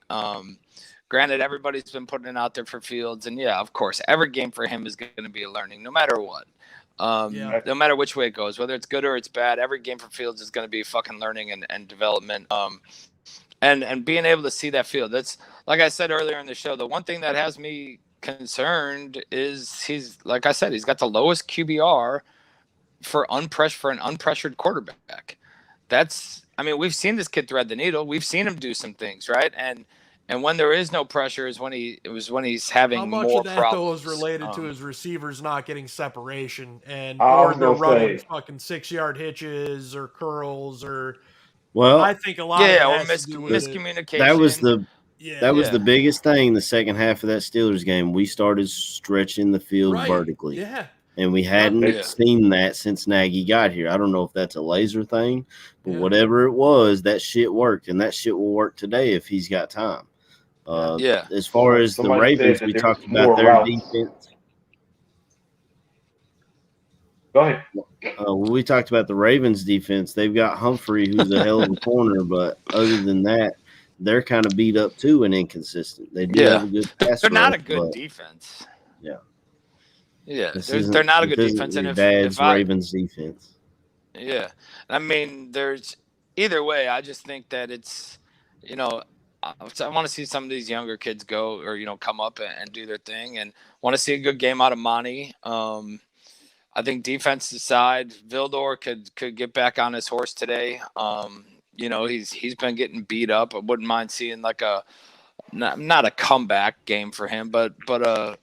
Granted, everybody's been putting it out there for Fields, and yeah, of course, every game for him is going to be a learning, no matter what. No matter which way it goes, whether it's good or it's bad, every game for Fields is going to be fucking learning and development. And being able to see that field. That's, like I said earlier in the show, the one thing that has me concerned is he's, like I said, he's got the lowest QBR for an unpressured quarterback. I mean, we've seen this kid thread the needle. We've seen him do some things, right? And when there is no pressure is when he's having How much more of that problems. though is related to his receivers not getting separation and I or was they're gonna running say. fucking 6-yard hitches or curls or Well, I think a lot of Yeah, it or has to do with it. miscommunication. that was the Yeah. biggest thing the second half of that Steelers game. We started stretching the field Right. vertically. Yeah. And we hadn't Yeah. seen that since Nagy got here. I don't know if that's a laser thing, but Yeah. whatever it was, that shit worked, and that shit will work today if he's got time. Yeah. As far as the Somebody said Ravens, that we there's talked more about their routes. defense. Go ahead. We talked about the Ravens defense. They've got Humphrey, who's a hell of a corner, but other than that, they're kind of beat up too and inconsistent. They do have a good pass They're not rush, a good but defense. Yeah. Yeah, this they're not a this good isn't defense. your And dad's Ravens defense. yeah, I mean, there's either way. I just think that it's, I want to see some of these younger kids go or come up and do their thing, and want to see a good game out of Monty. I think defensive side, Vildor could get back on his horse today. He's been getting beat up. I wouldn't mind seeing like not a comeback game for him, but I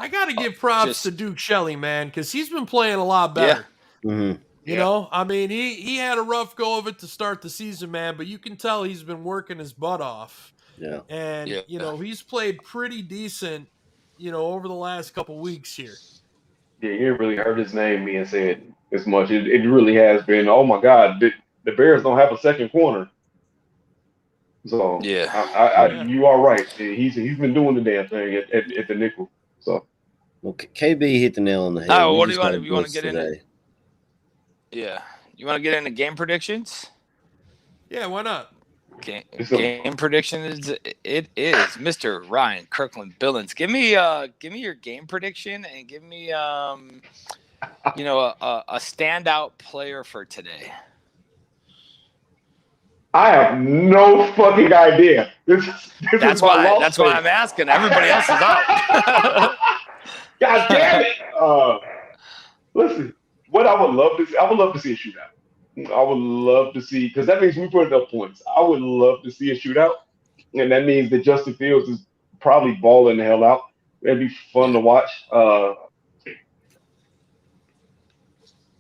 got to give props to Duke Shelley, man, because he's been playing a lot better. Yeah. Mm-hmm. You know, I mean, he had a rough go of it to start the season, man, but you can tell he's been working his butt off. Yeah. And, he's played pretty decent, over the last couple weeks here. Yeah, you ain't really heard his name being said as much. It really has been, oh my God, the Bears don't have a second corner. So yeah, you are right. He's been doing the damn thing at the nickel. So well, KB hit the nail on the head. Oh, what do you want? You want to get into? Yeah, you want to get into game predictions? Yeah, why not? Game predictions. It is Mr. Ryan Kirkland Billings. Give me your game prediction and give me a standout player for today. I have no fucking idea. That's why I'm asking. Everybody else is out. God damn it! Listen, what I would love to see a shootout. I would love to see, because that means we put up points. I would love to see a shootout, and that means that Justin Fields is probably balling the hell out. It'd be fun to watch.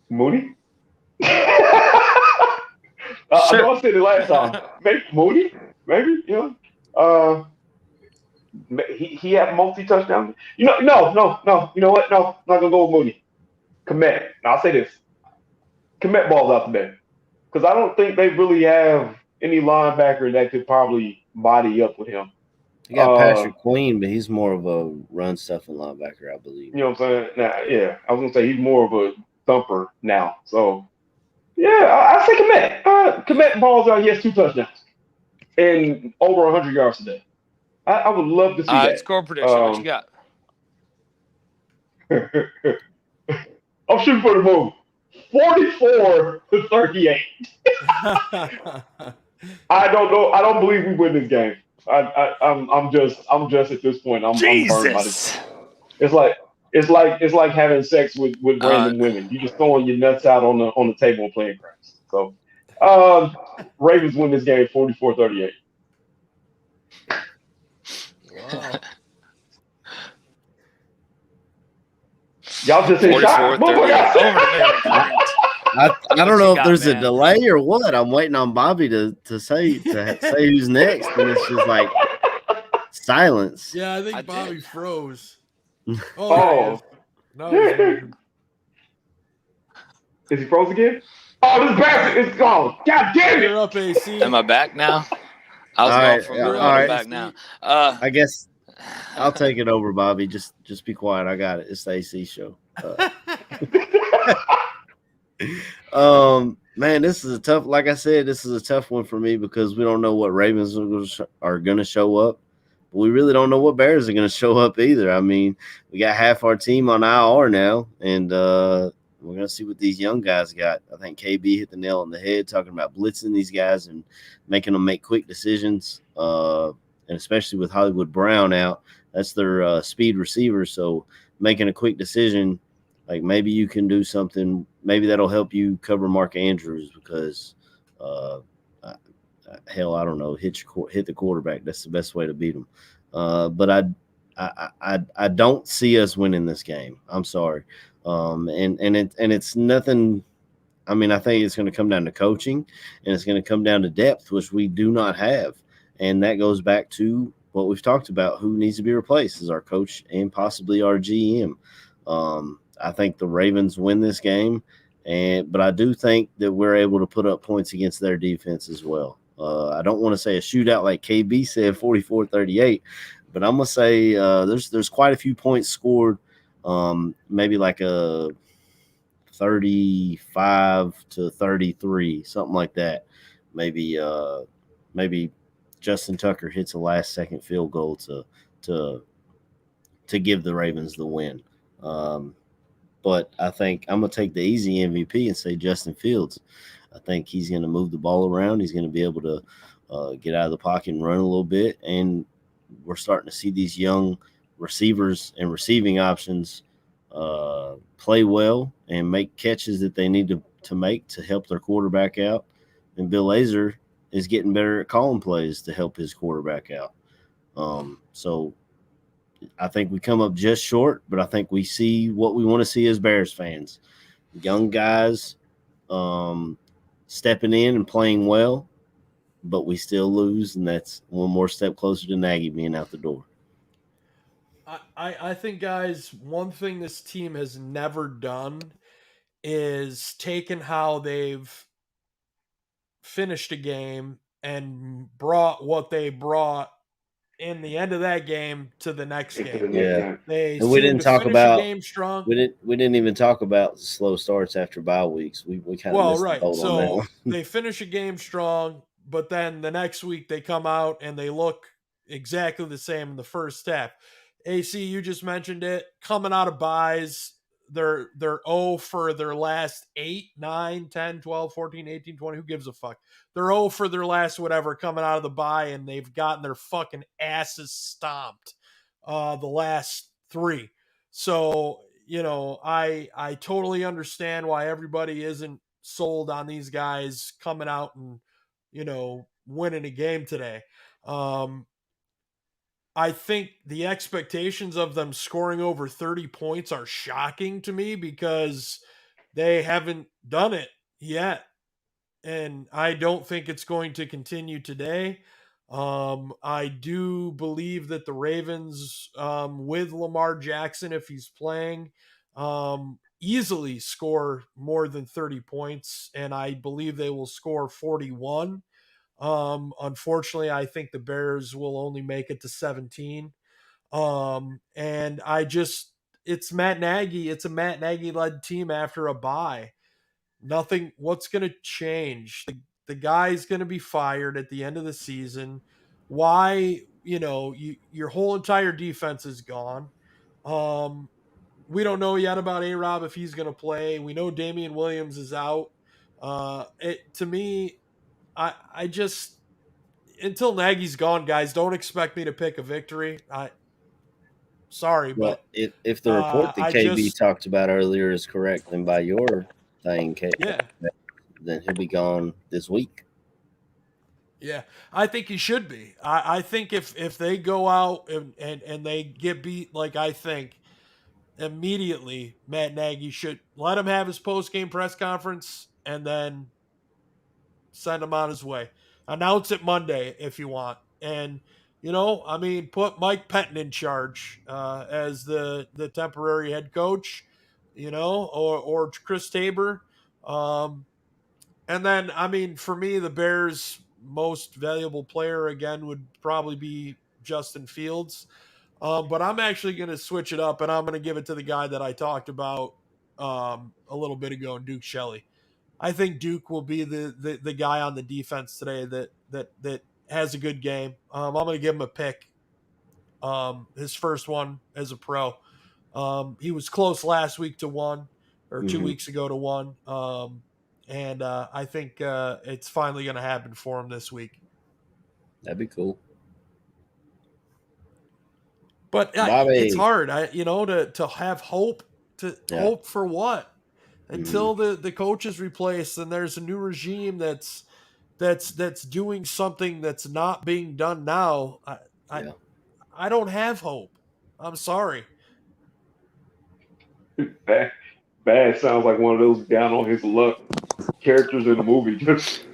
Mooney? I Sure. know I said it last time. Maybe Mooney, maybe he had multi touchdowns. No. You know what? No, I'm not gonna go with Mooney. Komet. Now I'll say this: Komet balls out the bed because I don't think they really have any linebacker that could probably body up with him. You got Uh, Patrick Queen, but he's more of a run stuffing linebacker, I believe. you know what I'm saying? Nah, yeah, I was gonna say he's more of a thumper now. So yeah, I say Komet. Komet balls out. He has 2 touchdowns and over 100 yards today. I would love to see All right, that. score prediction. What you got? I'm shooting for the moon. 44-38. I don't know. I don't believe we win this game. I'm just at this point. I'm burned by this. Jesus. It's like having sex with Uh, random women. You just throwing your nuts out on the table and playing craps. So, Ravens win this game 44-38. Wow. Y'all just hit shots. 44-38. I don't know if there's man? a delay or what. I'm waiting on Bobby to say who's next, and it's just like silence. Yeah, I think I Bobby did. froze. Oh. No, he's moving. Is he froze again? Oh, this bastard is gone. God damn You're it. up, AC. Am I back now? I was All going right, from yeah, the all road right. back now. I guess I'll take it over, Bobby. Just be quiet. I got it. It's the AC show. Man, this is a tough. Like I said, this is a tough one for me because we don't know what Ravens are going to show up. But we really don't know what Bears are going to show up either. I mean, we got half our team on IR now, and we're going to see what these young guys got. I think KB hit the nail on the head talking about blitzing these guys and making them make quick decisions, and especially with Hollywood Brown out. That's their speed receiver, so making a quick decision, like maybe you can do something. Maybe that'll help you cover Mark Andrews because hell, I don't know, hit the quarterback. That's the best way to beat him. But I don't see us winning this game. I'm sorry. And it's nothing. I mean, I think it's going to come down to coaching, and it's going to come down to depth, which we do not have. And that goes back to what we've talked about: who needs to be replaced is our coach and possibly our GM. I think the Ravens win this game, but I do think that we're able to put up points against their defense as well. I don't want to say a shootout like KB said, 44-38, but I'm going to say there's quite a few points scored, maybe like a 35-33, something like that. Maybe Justin Tucker hits a last-second field goal to give the Ravens the win. But I think I'm going to take the easy MVP and say Justin Fields. I think he's going to move the ball around. He's going to be able to get out of the pocket and run a little bit. And we're starting to see these young receivers and receiving options play well and make catches that they need to make to help their quarterback out. And Bill Lazor is getting better at calling plays to help his quarterback out. So I think we come up just short, but I think we see what we want to see as Bears fans. Young guys stepping in and playing well, but we still lose, and that's one more step closer to Nagy being out the door. I think, guys, one thing this team has never done is taken how they've finished a game and brought what they brought in the end of that game to the next game. Yeah. They And we didn't talk about a game strong. We didn't even talk about the slow starts after bye weeks. We kind of missed the boat on that one. They finish a game strong, but then the next week they come out and they look exactly the same in the first half. AC, you just mentioned it. Coming out of buys, they're 0 for their last 8, 9, 10, 12, 14, 18, 20. Who gives a fuck? They're 0 for their last whatever coming out of the bye, and they've gotten their fucking asses stomped the last 3. So, I totally understand why everybody isn't sold on these guys coming out and, winning a game today. I think the expectations of them scoring over 30 points are shocking to me because they haven't done it yet. And I don't think it's going to continue today. I do believe that the Ravens, with Lamar Jackson, if he's playing, easily score more than 30 points, and I believe they will score 41. Unfortunately, I think the Bears will only make it to 17. And it's Matt Nagy. It's a Matt Nagy led team after a bye. Nothing. What's going to change? The guy's going to be fired at the end of the season. Why? Your whole entire defense is gone. Um, we don't know yet about A-Rob if he's going to play. We know Damian Williams is out. To me, I just until Nagy's gone, guys, don't expect me to pick a victory. Sorry, Well, but if the report that I KB just talked about earlier is correct, then by your thing, yeah. then he'll be gone this week. Yeah, I think he should be. I think if they go out and they get beat like I think, immediately Matt Nagy should let him have his post game press conference and then send him on his way. Announce it Monday if you want, and put Mike Pettin in charge as the temporary head coach, or Chris Tabor. And then, for me, the Bears' most valuable player again would probably be Justin Fields. But I'm actually going to switch it up, and I'm going to give it to the guy that I talked about a little bit ago, Duke Shelley. I think Duke will be the guy on the defense today that has a good game. I'm going to give him a pick. His first one as a pro. He was close last week to 1, or 2 weeks ago to 1. And I think it's finally going to happen for him this week. That'd be cool. But it's hard, to have hope. Hope for what? Until the coach is replaced and there's a new regime that's doing something that's not being done now. I don't have hope. I'm sorry. Bad sounds like one of those down on his luck characters in the movie. Just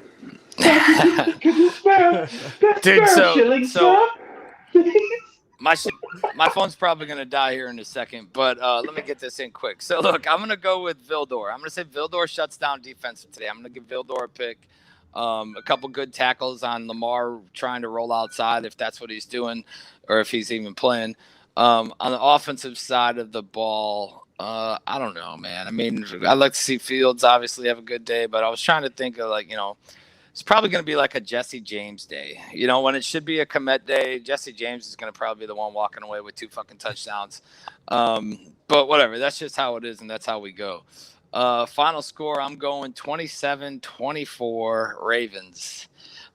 could you spare Dude, shillings, sir? my phone's probably going to die here in a second, but let me get this in quick. So, look, I'm going to go with Vildor. I'm going to say Vildor shuts down defensive today. I'm going to give Vildor a pick. A couple good tackles on Lamar trying to roll outside if that's what he's doing or if he's even playing. On the offensive side of the ball, I don't know, man. I mean, I'd like to see Fields obviously have a good day, but I was trying to think of it's probably going to be like a Jesse James day. When it should be a Komet day, Jesse James is going to probably be the one walking away with 2 fucking touchdowns. But whatever, that's just how it is, and that's how we go. Final score, I'm going 27-24 Ravens.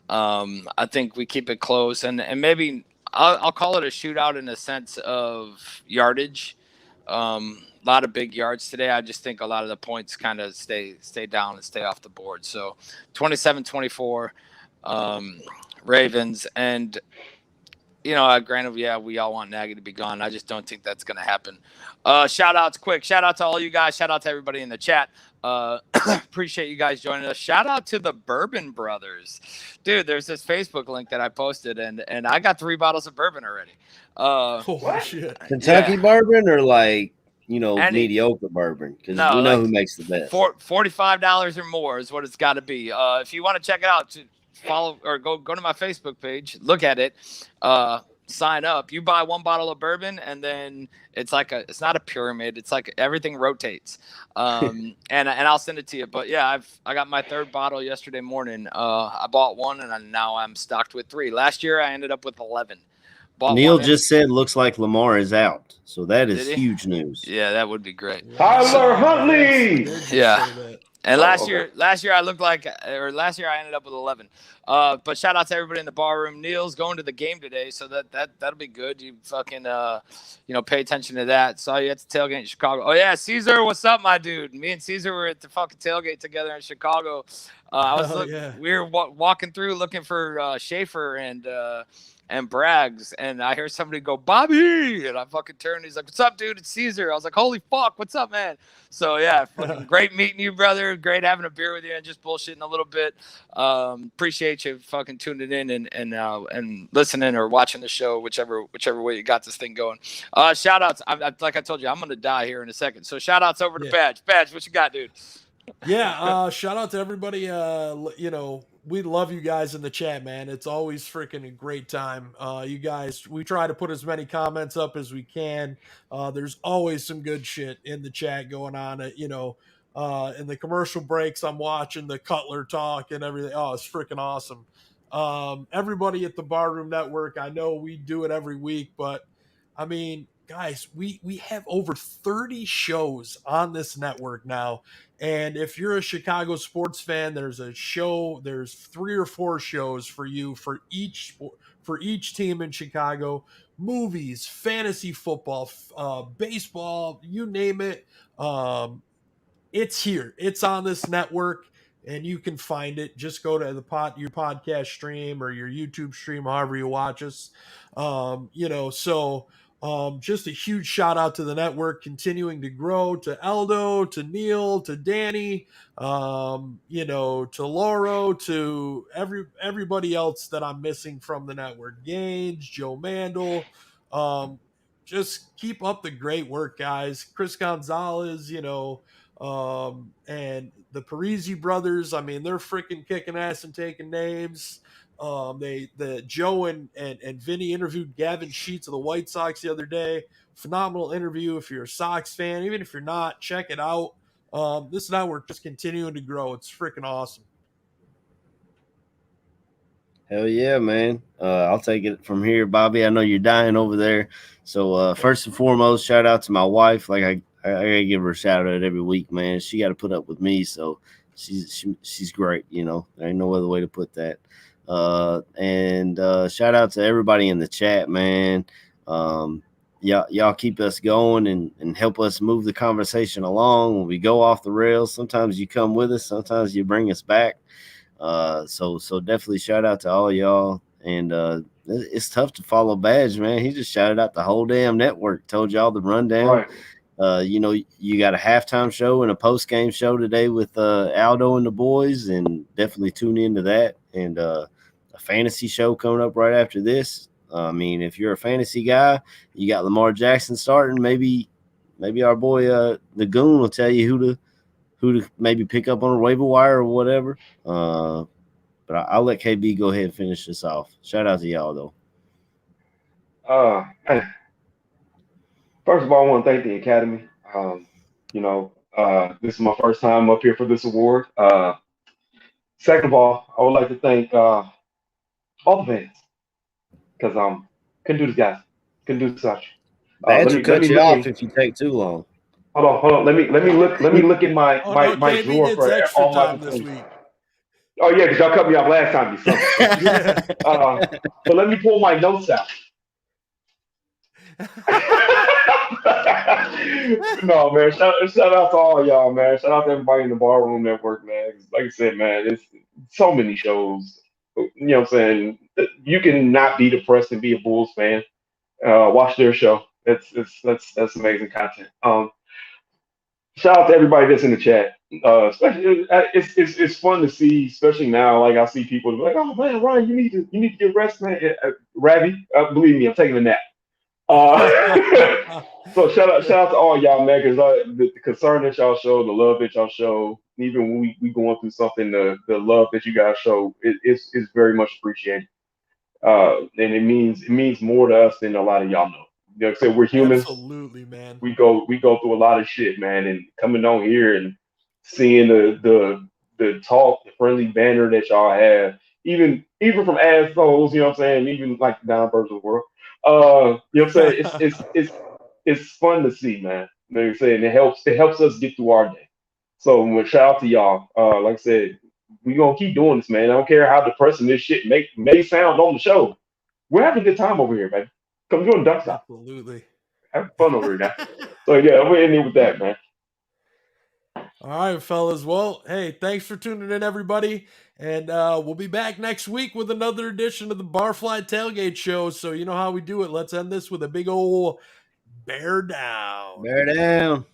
I think we keep it close, and maybe I'll call it a shootout in a sense of yardage. A lot of big yards today. I just think a lot of the points kind of stay down and stay off the board. So 27-24 Ravens. And, granted, we all want Nagy to be gone. I just don't think that's going to happen. Shout outs quick. Shout out to all you guys. Shout out to everybody in the chat. Appreciate you guys joining us. Shout out to the Bourbon Brothers. Dude, there's this Facebook link that I posted, and I got 3 bottles of bourbon already. Holy shit. Kentucky bourbon or mediocre bourbon? Because we know who makes the best. $45 or more is what it's got to be. If you want to check it out, follow or go to my Facebook page, look at it, sign up. You buy 1 bottle of bourbon, and then it's not a pyramid. It's like everything rotates. And I'll send it to you. But yeah, I got my 3rd bottle yesterday morning. I bought 1, and now I'm stocked with 3. Last year I ended up with 11. Neil just said looks like Lamar is out, so that is huge news. Yeah, that would be great. Tyler Huntley. Yeah. And last year I ended up with 11. But shout out to everybody in the bar room. Neil's going to the game today, so that'll be good. You fucking pay attention to that. Saw you at the tailgate in Chicago. Oh yeah, Caesar, what's up, my dude? Me and Caesar were at the fucking tailgate together in Chicago. We were walking through looking for Schaefer and and brags, and I hear somebody go, Bobby, and I fucking turn. He's like, what's up, dude? It's Caesar. I was like, holy fuck, what's up, man? So yeah, fucking great meeting you, brother. Great having a beer with you and just bullshitting a little bit. Appreciate you fucking tuning in and listening or watching the show, whichever way you got this thing going. Shout outs. Like I told you, I'm gonna die here in a second. So shout outs over to Badge. Badge, what you got, dude? Yeah, shout out to everybody. We love you guys in the chat, man. It's always freaking a great time. You guys, we try to put as many comments up as we can. There's always some good shit in the chat going on. In the commercial breaks, I'm watching the Cutler talk and everything. Oh, it's freaking awesome. Everybody at the Barroom Network, I know we do it every week, but I mean, guys, we have over 30 shows on this network now. And if you're a Chicago sports fan, there's 3 or 4 shows for you for each team in Chicago. Movies, fantasy football, baseball, you name it. It's here. It's on this network, and you can find it. Just go to your podcast stream or your YouTube stream, however you watch us. Just a huge shout out to the network continuing to grow, to Eldo, to Neil, to Danny, to Lauro, to everybody else that I'm missing from the network. Gaines, Joe Mandel. Just keep up the great work, guys. Chris Gonzalez, and the Parisi brothers. I mean, they're freaking kicking ass and taking names. Joe and Vinny interviewed Gavin Sheets of the White Sox the other day. Phenomenal interview. If you're a Sox fan, even if you're not, check it out. This network just continuing to grow. It's freaking awesome. Hell yeah, man. I'll take it from here, Bobby. I know you're dying over there. So first and foremost, shout out to my wife. Like I gotta give her a shout out every week, man. She got to put up with me, so she's great. There ain't no other way to put that. And shout out to everybody in the chat, man. Y'all keep us going and help us move the conversation along when we go off the rails. Sometimes you come with us, sometimes you bring us back. So definitely shout out to all y'all. And it's tough to follow Badge, man. He just shouted out the whole damn network, told y'all the rundown. Right. You got a halftime show and a post-game show today with Aldo and the boys, and definitely tune into that. And a fantasy show coming up right after this. I mean, if you're a fantasy guy, you got Lamar Jackson starting. Maybe our boy the Goon will tell you who to maybe pick up on a waiver wire or whatever. But I'll let KB go ahead and finish this off. Shout out to y'all though. First of all, I want to thank the Academy. This is my first time up here for this award. Second of all, I would like to thank all the fans because couldn't do this, guys. Couldn't do such. Badge will cut you off if you take too long. Hold on. Let me look at my my drawer for all my this week. Oh yeah, because y'all cut me off last time, you son of a bitch. But let me pull my notes out. No, man. Shout out to all y'all, man. Shout out to everybody in the Barroom Network, man. Like I said, man, it's so many shows. You know what I'm saying? You can not be depressed and be a Bulls fan. Watch their show. That's amazing content. Shout out to everybody that's in the chat. Especially, it's fun to see, especially now. Like I see people like, "Oh man, Ryan, you need to get rest, man." Ravi, believe me, I'm taking a nap. So shout out to all y'all, man, because the concern that y'all show, the love that y'all show, even when we going through something, the love that you guys show is very much appreciated. And it means more to us than a lot of y'all know. You know what I'm saying? We're humans. Absolutely, man. We go through a lot of shit, man, and coming on here and seeing the talk, the friendly banter that y'all have, even from assholes, you know what I'm saying? Even like the down birds of the world. You know what I'm saying? It's fun to see, man. You know what I'm saying? It helps us get through our day. So shout out to y'all. Like I said, we gonna keep doing this, man. I don't care how depressing this shit may sound on the show. We're having a good time over here, man. Come join Duck Stop. Absolutely. Have fun over here now. So yeah, I'm gonna end it with that, man. All right, fellas. Well, hey, thanks for tuning in, everybody. And we'll be back next week with another edition of the Barfly Tailgate Show. So you know how we do it. Let's end this with a big old bear down. Bear down.